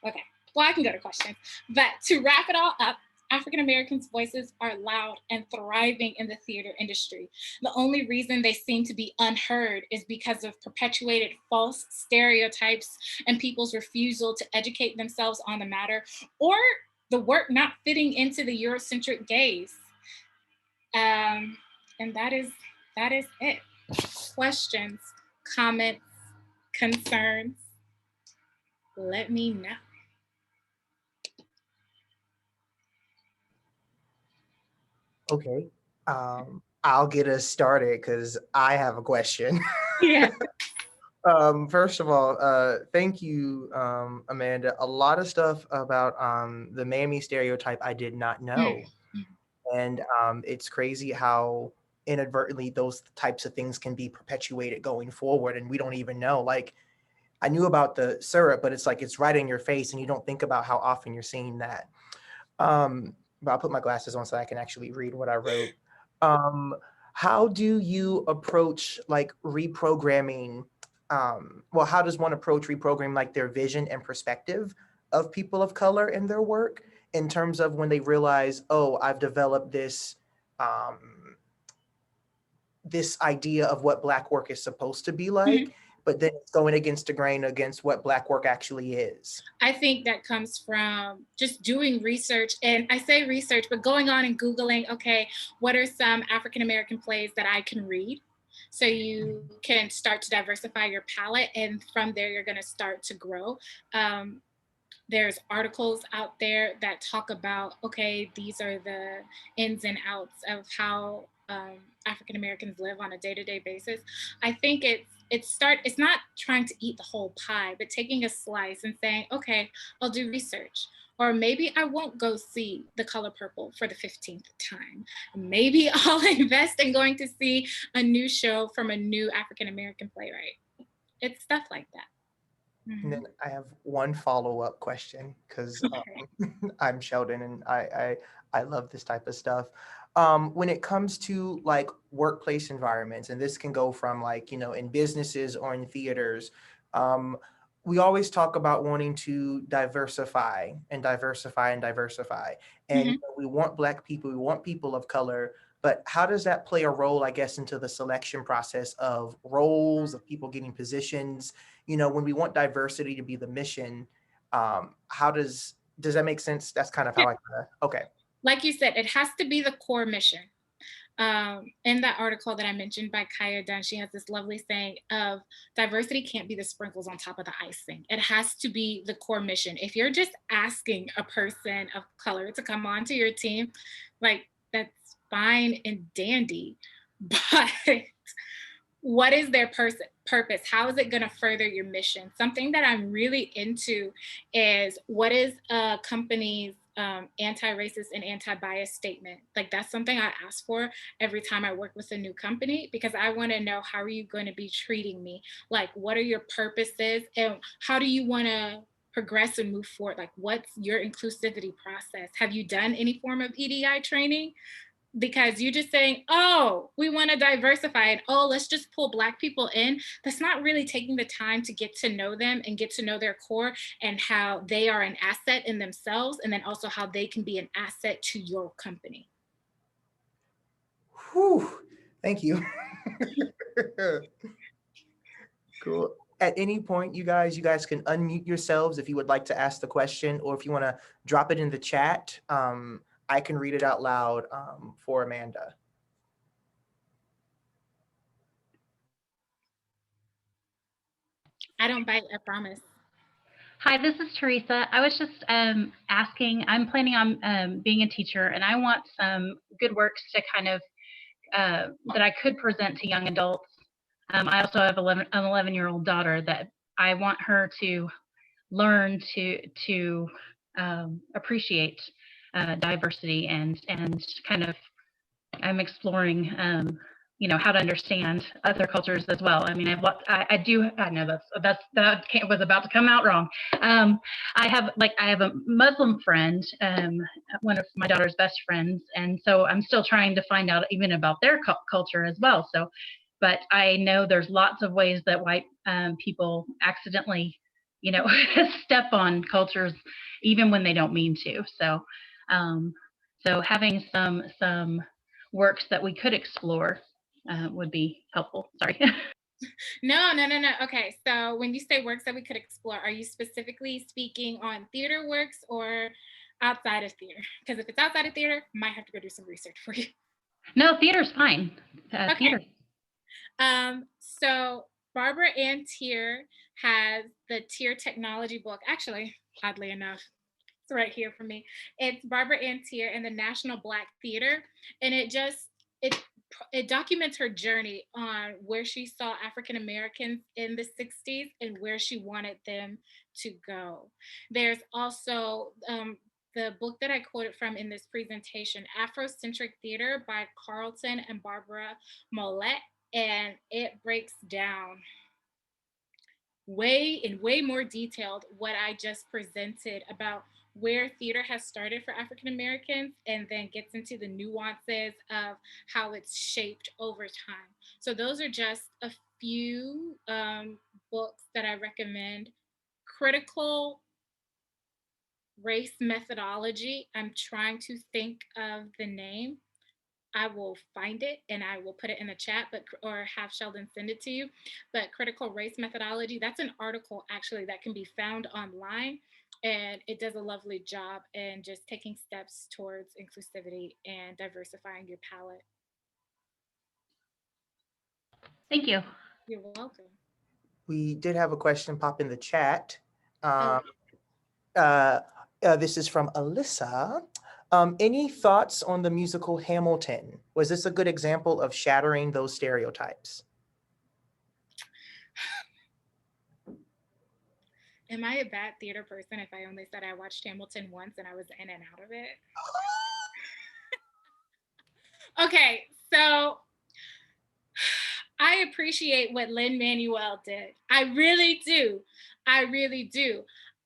okay, well, I can go to questions. But to wrap it all up, African Americans' voices are loud and thriving in the theater industry. The only reason they seem to be unheard is because of perpetuated false stereotypes and people's refusal to educate themselves on the matter, or the work not fitting into the Eurocentric gaze. And that is it. Questions, comments, concerns, let me know. Okay. I'll get us started because I have a question. Yeah. First of all, thank you, Amanda. A lot of stuff about the mammy stereotype I did not know. And it's crazy how inadvertently those types of things can be perpetuated going forward, and we don't even know. Like, I knew about the syrup, but it's like it's right in your face, and you don't think about how often you're seeing that. But I'll put my glasses on so I can actually read what I wrote. How do you approach like reprogramming? Well, how does one approach reprogramming like their vision and perspective of people of color in their work in terms of when they realize, oh, I've developed this idea of what Black work is supposed to be like, but then it's going against the grain against what Black work actually is? I think that comes from just doing research. And I say research, but going on and Googling, okay, what are some African American plays that I can read? So you can start to diversify your palette. And from there, you're going to start to grow. There's articles out there that talk about, okay, these are the ins and outs of how African Americans live on a day-to-day basis. I think it's not trying to eat the whole pie, but taking a slice and saying, okay, I'll do research. Or maybe I won't go see The Color Purple for the 15th time. Maybe I'll invest in going to see a new show from a new African American playwright. It's stuff like that. And then I have one follow-up question because I'm Sheldon and I love this type of stuff. When it comes to like workplace environments, and this can go from like, in businesses or in theaters, we always talk about wanting to diversify and diversify and diversify. And we want Black people, we want people of color, but how does that play a role, I guess, into the selection process of roles, of people getting positions? When we want diversity to be the mission, how does that make sense? That's kind of how okay. Like you said, it has to be the core mission. In that article that I mentioned by Kaya Dunn, she has this lovely saying of diversity can't be the sprinkles on top of the icing. It has to be the core mission. If you're just asking a person of color to come onto your team, like that's fine and dandy, but what is their purpose? How is it going to further your mission? Something that I'm really into is what is a company's anti-racist and anti-bias statement. Like that's something I ask for every time I work with a new company, because I want to know, how are you going to be treating me? Like, what are your purposes and how do you want to progress and move forward? Like, what's your inclusivity process? Have you done any form of EDI training? Because you're just saying, oh, we want to diversify, and oh, let's just pull Black people in. That's not really taking the time to get to know them and get to know their core and how they are an asset in themselves, and then also how they can be an asset to your company. Whew, thank you. Cool. At any point, you guys can unmute yourselves if you would like to ask the question, or if you want to drop it in the chat. I can read it out loud for Amanda. I don't bite, I promise. Hi, this is Teresa. I was just asking, I'm planning on being a teacher, and I want some good works to kind of, that I could present to young adults. I also have an 11-year-old daughter that I want her to learn to appreciate diversity, and kind of, I'm exploring how to understand other cultures as well. I mean, I know that was about to come out wrong. I have a Muslim friend, one of my daughter's best friends, and so I'm still trying to find out even about their culture as well. So, but I know there's lots of ways that white people accidentally, step on cultures even when they don't mean to. So, so having some works that we could explore would be helpful. Sorry. No. Okay, so when you say works that we could explore, are you specifically speaking on theater works or outside of theater? Because if it's outside of theater, might have to go do some research for you. No, theater's fine. Okay. Theater. So Barbara Ann Tier has the Tier Technology book. Actually, oddly enough, it's right here for me. It's Barbara Ann Tier and the National Black Theater, and it documents her journey on where she saw African Americans in the 60s and where she wanted them to go. There's also the book that I quoted from in this presentation, Afrocentric Theater by Carlton and Barbara Mollett, and it breaks down way more detailed what I just presented about where theater has started for African Americans, and then gets into the nuances of how it's shaped over time. So those are just a few books that I recommend. Critical Race Methodology. I'm trying to think of the name. I will find it and I will put it in the chat, or have Sheldon send it to you. But Critical Race Methodology, that's an article actually that can be found online, and it does a lovely job in just taking steps towards inclusivity and diversifying your palette. Thank you. You're welcome. We did have a question pop in the chat. This is from Alyssa. Any thoughts on the musical Hamilton? Was this a good example of shattering those stereotypes? Am I a bad theater person if I only said I watched Hamilton once and I was in and out of it? Okay, so I appreciate what Lin-Manuel did. I really do.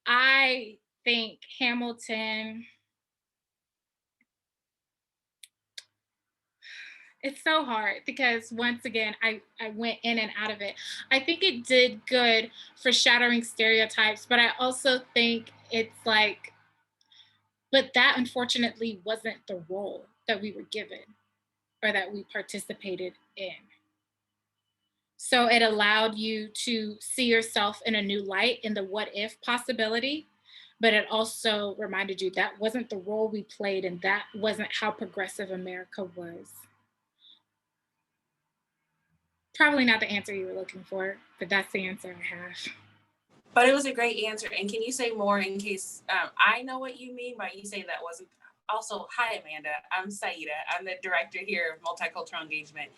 I think Hamilton, it's so hard because once again, I went in and out of it. I think it did good for shattering stereotypes, but I also think it's like, but that unfortunately wasn't the role that we were given or that we participated in. So it allowed you to see yourself in a new light in the what if possibility, but it also reminded you that wasn't the role we played, and that wasn't how progressive America was. Probably not the answer you were looking for, but that's the answer I have. But it was a great answer. And can you say more in case I know what you mean by you say that wasn't? Also, hi, Amanda. I'm Saida. I'm the director here of Multicultural Engagement.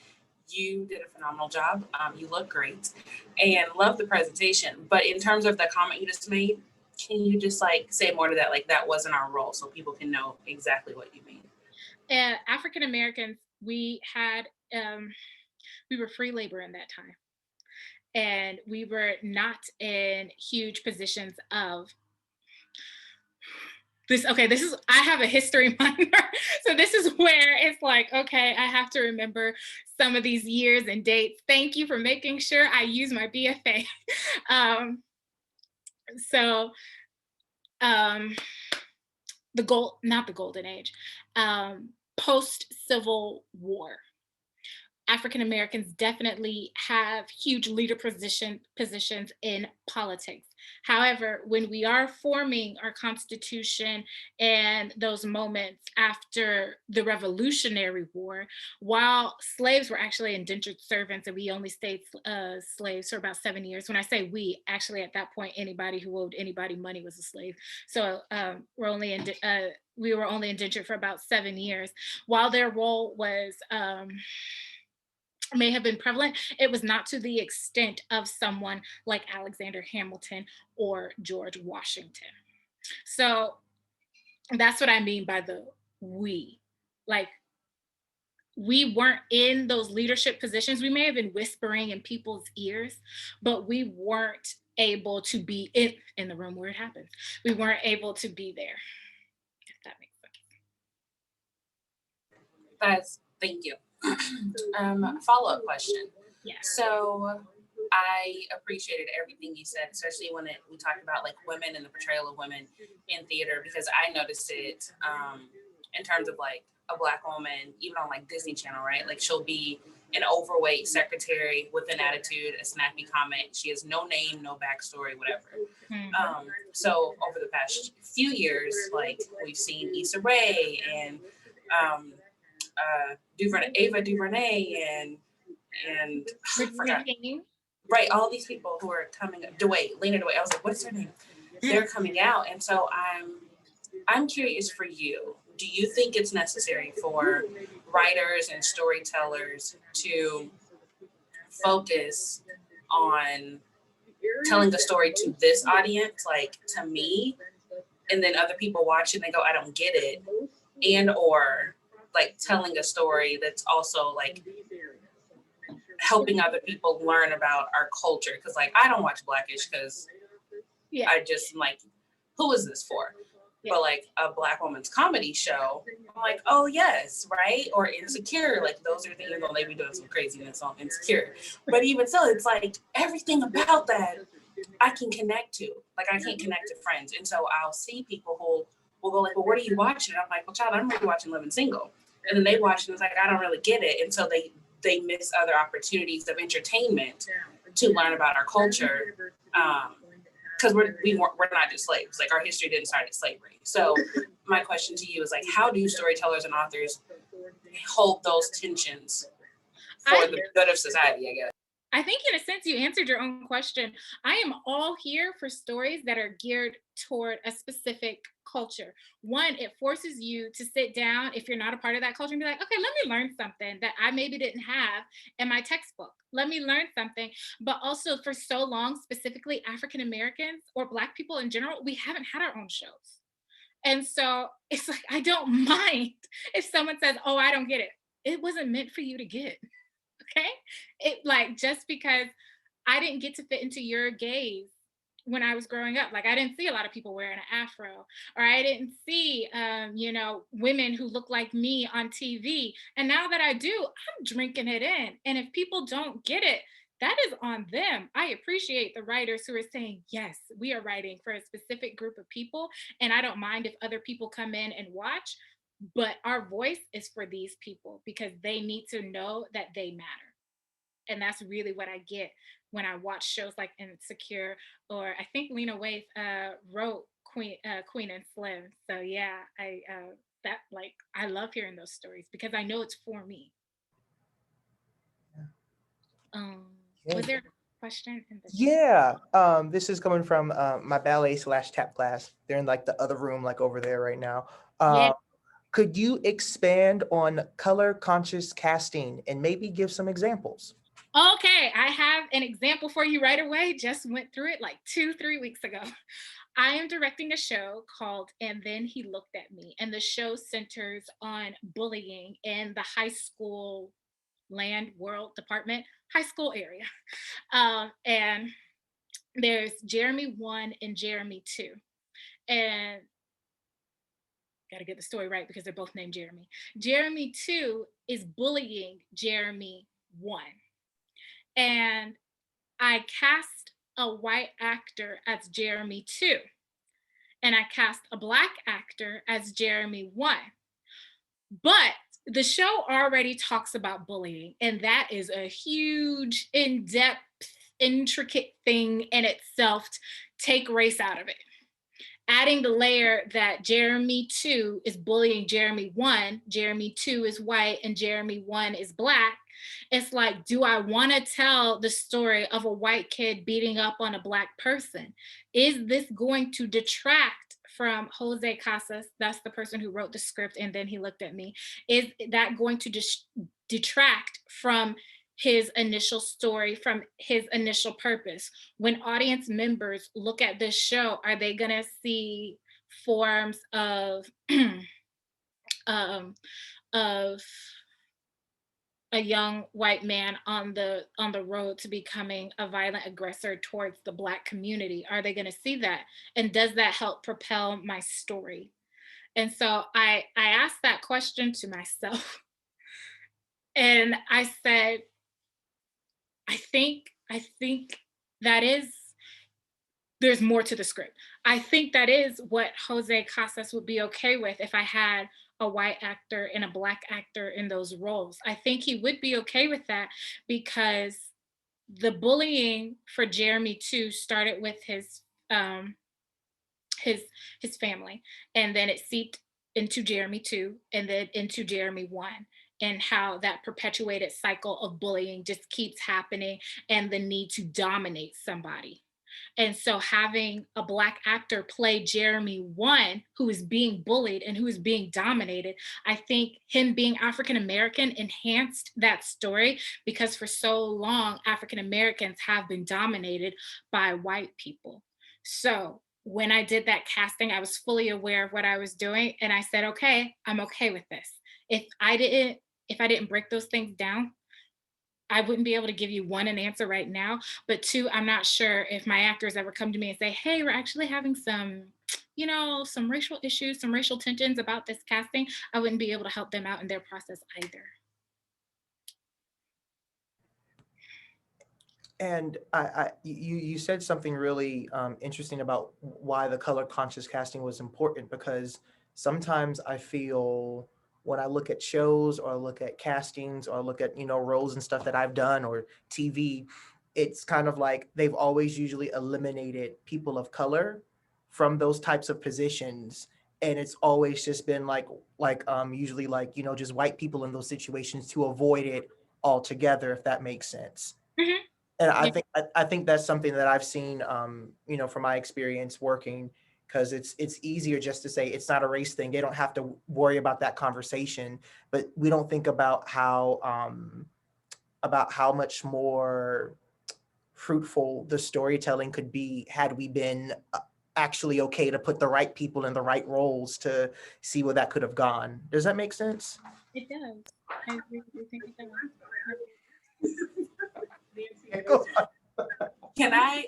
You did a phenomenal job. You look great and love the presentation. But in terms of the comment you just made, can you just say more to that? Like that wasn't our role, so people can know exactly what you mean. African Americans, we were free labor in that time. And we were not in huge positions of I have a history minor. So this is where it's like, okay, I have to remember some of these years and dates. Thank you for making sure I use my BFA. So not the golden age, post-Civil War. African Americans definitely have huge leader positions in politics. However, when we are forming our Constitution and those moments after the Revolutionary War, while slaves were actually indentured servants and we only stayed slaves for about 7 years. When I say we, actually at that point, anybody who owed anybody money was a slave. So we were only indentured for about 7 years. While their role was may have been prevalent, it was not to the extent of someone like Alexander Hamilton or George Washington. So that's what I mean by the we. Like, we weren't in those leadership positions. We may have been whispering in people's ears, but we weren't able to be in the room where it happens. We weren't able to be there, if that makes sense. Thank you. Follow-up question. Yeah. So I appreciated everything you said, especially when we talked about like women and the portrayal of women in theater, because I noticed it in terms of like a Black woman, even on like Disney Channel, right? Like she'll be an overweight secretary with an attitude, a snappy comment. She has no name, no backstory, whatever. Mm-hmm. So over the past few years, like we've seen Issa Rae and Ava DuVernay and right, all these people who are coming up, Lena DeWatt. I was like, what's her name? They're coming out, and so I'm curious for you. Do you think it's necessary for writers and storytellers to focus on telling the story to this audience, like to me, and then other people watch it and they go, I don't get it, and or like telling a story that's also like helping other people learn about our culture? Because like I don't watch Blackish because I just am like, who is this for? But like a Black woman's comedy show, I'm like, oh yes, right? Or Insecure, like those are things, they be doing some craziness on Insecure. But even so, it's like everything about that I can connect to. Like I can't connect to friends. And so I'll see people who will go like, well, what are you watching? And I'm like, well, child, I'm really watching Living Single. And then they watch and it's like, I don't really get it. And so they miss other opportunities of entertainment to learn about our culture. Because we're not just slaves. Like our history didn't start at slavery. So my question to you is like, how do storytellers and authors hold those tensions for the good of society, I guess? I think in a sense you answered your own question. I am all here for stories that are geared toward a specific culture. One, it forces you to sit down if you're not a part of that culture and be like, okay, let me learn something that I maybe didn't have in my textbook. Let me learn something. But also for so long, specifically African Americans or Black people in general, we haven't had our own shows. And so it's like, I don't mind if someone says, oh, I don't get it. It wasn't meant for you to get. Okay? It like, just because I didn't get to fit into your gaze when I was growing up, like I didn't see a lot of people wearing an afro, or I didn't see, women who look like me on TV. And now that I do, I'm drinking it in. And if people don't get it, that is on them. I appreciate the writers who are saying, yes, we are writing for a specific group of people. And I don't mind if other people come in and watch, but our voice is for these people because they need to know that they matter. And that's really what I get when I watch shows like Insecure, or I think Lena Waithe wrote Queen and Slim. So yeah, I love hearing those stories because I know it's for me. Was there a question? This is coming from my ballet/tap class. They're in like the other room, like over there right now. Could you expand on color conscious casting and maybe give some examples? Okay, I have an example for you right away. Just went through it like 2-3 weeks ago. I am directing a show called And Then He Looked at Me. And the show centers on bullying in the high school land world department, high school area. And there's Jeremy 1 and Jeremy 2. And Got to get the story right because they're both named Jeremy. Jeremy 2 is bullying Jeremy 1. And I cast a white actor as Jeremy 2. And I cast a Black actor as Jeremy 1. But the show already talks about bullying, and that is a huge, in-depth, intricate thing in itself. Take race out of it. Adding the layer that Jeremy 2 is bullying Jeremy 1, Jeremy 2 is white, and Jeremy 1 is Black. It's like, do I want to tell the story of a white kid beating up on a Black person? Is this going to detract from Jose Casas? That's the person who wrote the script, and then he looked at me. Is that going to detract from his initial story, from his initial purpose? When audience members look at this show, are they gonna see forms of of a young white man on the road to becoming a violent aggressor towards the Black community? Are they gonna see that? And does that help propel my story? And so I asked that question to myself. And I said, I think that is, there's more to the script. I think that is what Jose Casas would be okay with if I had a white actor and a Black actor in those roles. I think he would be okay with that because the bullying for Jeremy 2 started with his family, and then it seeped into Jeremy 2 and then into Jeremy 1, and how that perpetuated cycle of bullying just keeps happening, and the need to dominate somebody. And so having a Black actor play Jeremy 1, who is being bullied and who is being dominated, I think him being African American enhanced that story, because for so long, African Americans have been dominated by white people. So when I did that casting, I was fully aware of what I was doing. And I said, okay, I'm okay with this. If I didn't break those things down, I wouldn't be able to give you one, an answer right now, but two, I'm not sure if my actors ever come to me and say, hey, we're actually having some racial issues, some racial tensions about this casting. I wouldn't be able to help them out in their process either. And you said something really interesting about why the color conscious casting was important, because sometimes I feel when I look at shows or look at castings or look at, roles and stuff that I've done or TV, it's kind of like they've always usually eliminated people of color from those types of positions. And it's always just been usually just white people in those situations to avoid it altogether, if that makes sense. Mm-hmm. And I think that's something that I've seen, from my experience working, because it's easier just to say it's not a race thing. They don't have to worry about that conversation, but we don't think about how much more fruitful the storytelling could be had we been actually okay to put the right people in the right roles to see where that could have gone. Does that make sense? It does. I really think it does. Can I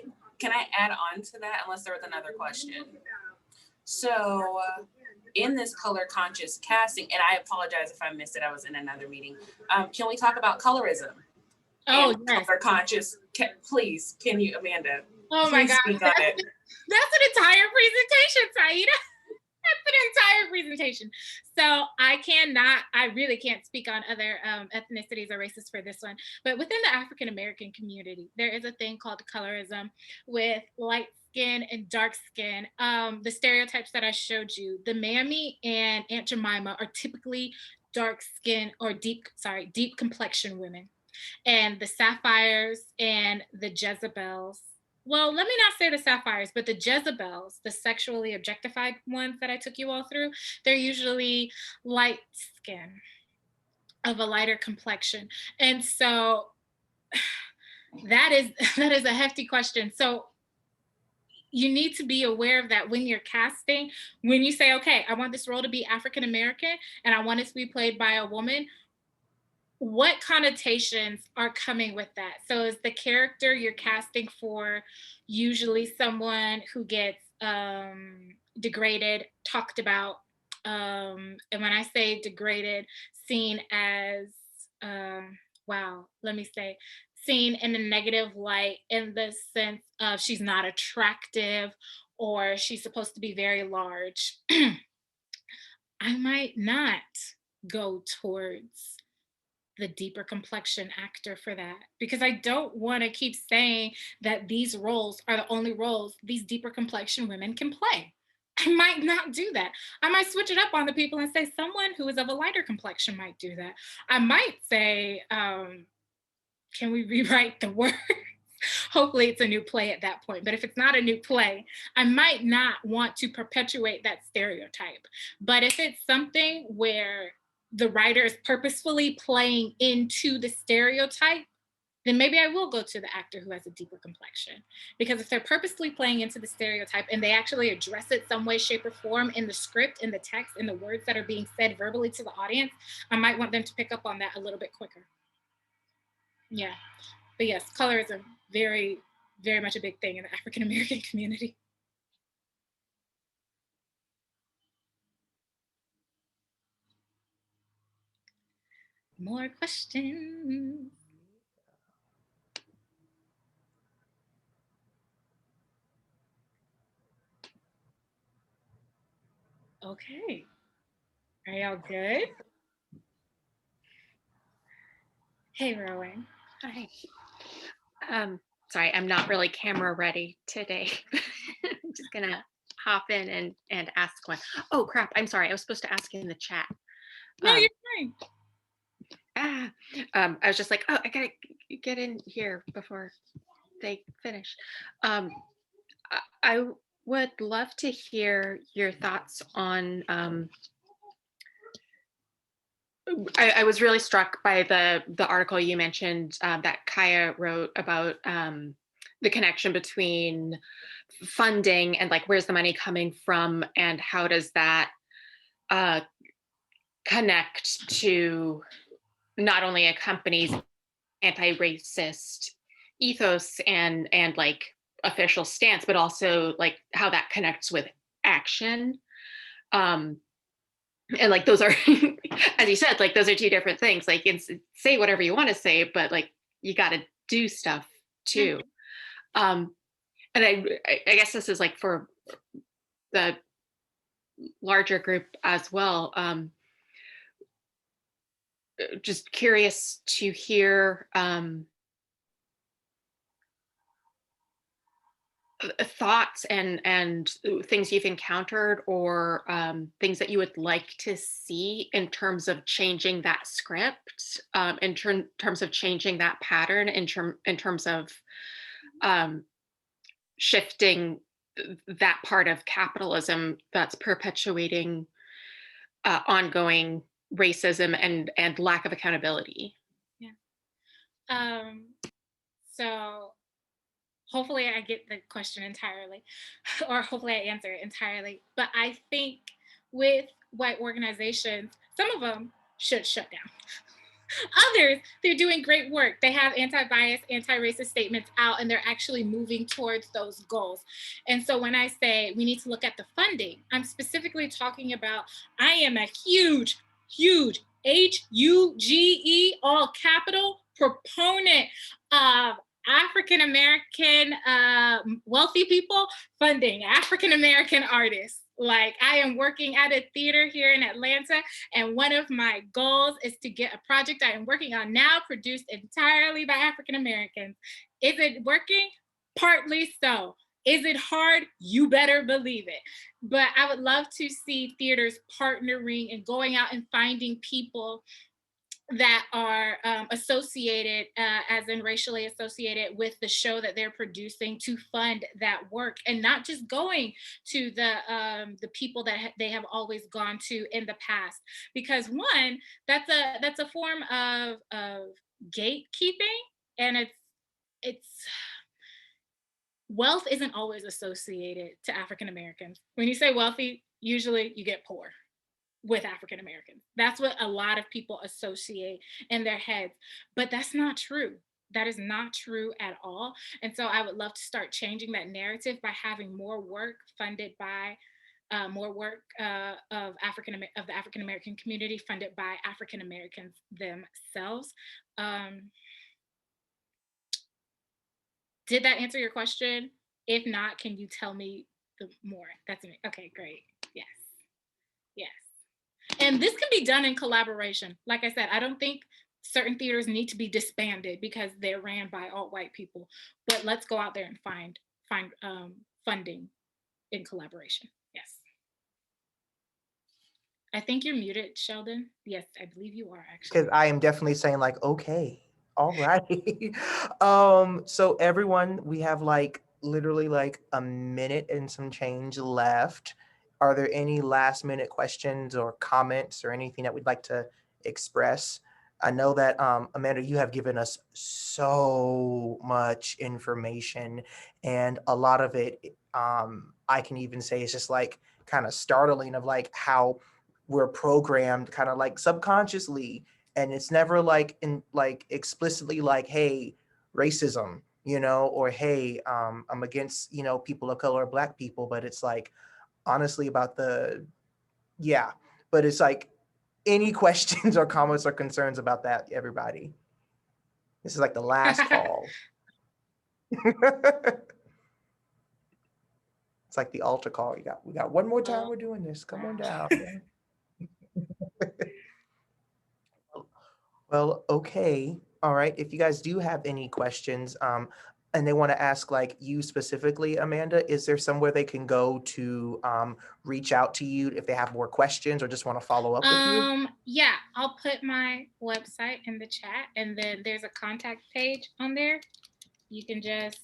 add on to that, unless there was another question? So in this color conscious casting, and I apologize if I missed it, I was in another meeting. Can we talk about colorism? Oh, yes. Color conscious, please, can you, Amanda? Oh my God, that's an entire presentation, Saida. That's an entire presentation. So I really can't speak on other ethnicities or races for this one, but within the African American community, there is a thing called colorism with light skin and dark skin. The stereotypes that I showed you, the Mammy and Aunt Jemima are typically dark skin or deep complexion women. And the Sapphires and the Jezebels, well, let me not say the Sapphires, but the Jezebels, the sexually objectified ones that I took you all through, they're usually light skin, of a lighter complexion. And so that is a hefty question. So you need to be aware of that when you're casting. When you say, okay, I want this role to be African American and I want it to be played by a woman, what connotations are coming with that? So is the character you're casting for usually someone who gets degraded, talked about, and when I say degraded, seen as, seen in a negative light, in the sense of she's not attractive or she's supposed to be very large, I might not go towards the deeper complexion actor for that, because I don't want to keep saying that these roles are the only roles these deeper complexion women can play. I might not do that. I might switch it up on the people and say someone who is of a lighter complexion might do that. I might say, can we rewrite the word? Hopefully it's a new play at that point. But if it's not a new play, I might not want to perpetuate that stereotype. But if it's something where the writer is purposefully playing into the stereotype, then maybe I will go to the actor who has a deeper complexion. Because if they're purposely playing into the stereotype and they actually address it some way, shape, or form in the script, in the text, in the words that are being said verbally to the audience, I might want them to pick up on that a little bit quicker. Yeah. But yes, color is a very, very much a big thing in the African American community. More questions? Okay. Are y'all good? Hey, Rowan. Hi. Sorry, I'm not really camera ready today. I'm just gonna hop in and ask one. Oh crap, I'm sorry. I was supposed to ask in the chat. No, you're fine. I was just like, oh, I gotta get in here before they finish. I would love to hear your thoughts on I was really struck by the article you mentioned that Kaya wrote about the connection between funding and like where's the money coming from and how does that connect to not only a company's anti-racist ethos and like official stance, but also like how that connects with action. And like those are, as you said, like those are two different things. Like it's, say whatever you want to say, but like you got to do stuff too. And I guess this is like for the larger group as well. Just curious to hear thoughts and things you've encountered or things that you would like to see in terms of changing that script, in terms of changing that pattern, in terms of shifting that part of capitalism that's perpetuating ongoing racism and lack of accountability. Yeah. So hopefully I get the question entirely, or hopefully I answer it entirely. But I think with white organizations, some of them should shut down. Others, they're doing great work. They have anti-bias, anti-racist statements out, and they're actually moving towards those goals. And so when I say we need to look at the funding, I'm specifically talking about, I am a huge, huge HUGE, all capital, proponent of African-American wealthy people funding African-American artists. Like I am working at a theater here in Atlanta, and one of my goals is to get a project I am working on now produced entirely by African-Americans. Is it working? Partly so. Is it hard? You better believe it. But I would love to see theaters partnering and going out and finding people that are associated, as in racially associated with the show that they're producing, to fund that work, and not just going to the people that they have always gone to in the past. Because one, that's a form of gatekeeping, and it's wealth isn't always associated to African Americans. When you say wealthy, usually you get poor with African Americans. That's what a lot of people associate in their heads, but that's not true. That is not true at all. And so I would love to start changing that narrative by having more work funded by more work of the African American community funded by African Americans themselves. Did that answer your question? If not, can you tell me more? That's me. Okay, great. Yes. Yes. And this can be done in collaboration. Like I said, I don't think certain theaters need to be disbanded because they're ran by alt-white people, but let's go out there and find funding in collaboration. Yes. I think you're muted, Sheldon. Yes, I believe you are actually. Because I am definitely saying like, okay, all right. So everyone, we have like literally like a minute and some change left. Are there any last minute questions or comments or anything that we'd like to express? I know that Amanda, you have given us so much information, and a lot of it, I can even say is just like kind of startling of like how we're programmed kind of like subconsciously, and it's never like in like explicitly like, hey, racism, you know, or hey, I'm against, you know, people of color or black people, but it's like honestly about the, yeah, but it's like any questions or comments or concerns about that, everybody. This is like the last call. It's like the altar call. We got one more time. We're doing this. Come on down. Well, okay. All right. If you guys do have any questions, and they want to ask like you specifically, Amanda, is there somewhere they can go to reach out to you if they have more questions or just want to follow up with you? Yeah, I'll put my website in the chat, and then there's a contact page on there. You can just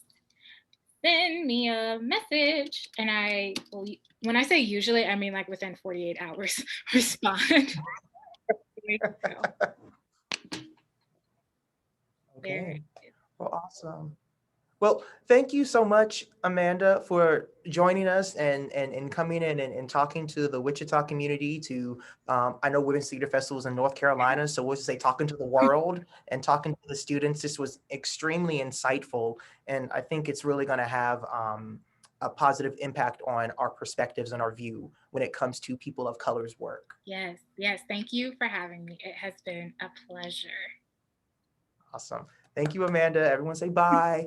send me a message, and I will, when I say usually, I mean like within 48 hours, respond. Okay. Well, awesome. Well, thank you so much, Amanda, for joining us and coming in and talking to the Wichita community. To I know Women's Theater Festivals in North Carolina, so we'll just say talking to the world and talking to the students. This was extremely insightful, and I think it's really going to have a positive impact on our perspectives and our view when it comes to people of color's work. Yes, yes. Thank you for having me. It has been a pleasure. Awesome. Thank you, Amanda. Everyone say bye.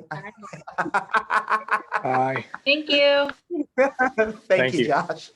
Bye. Thank you. Thank you, Josh.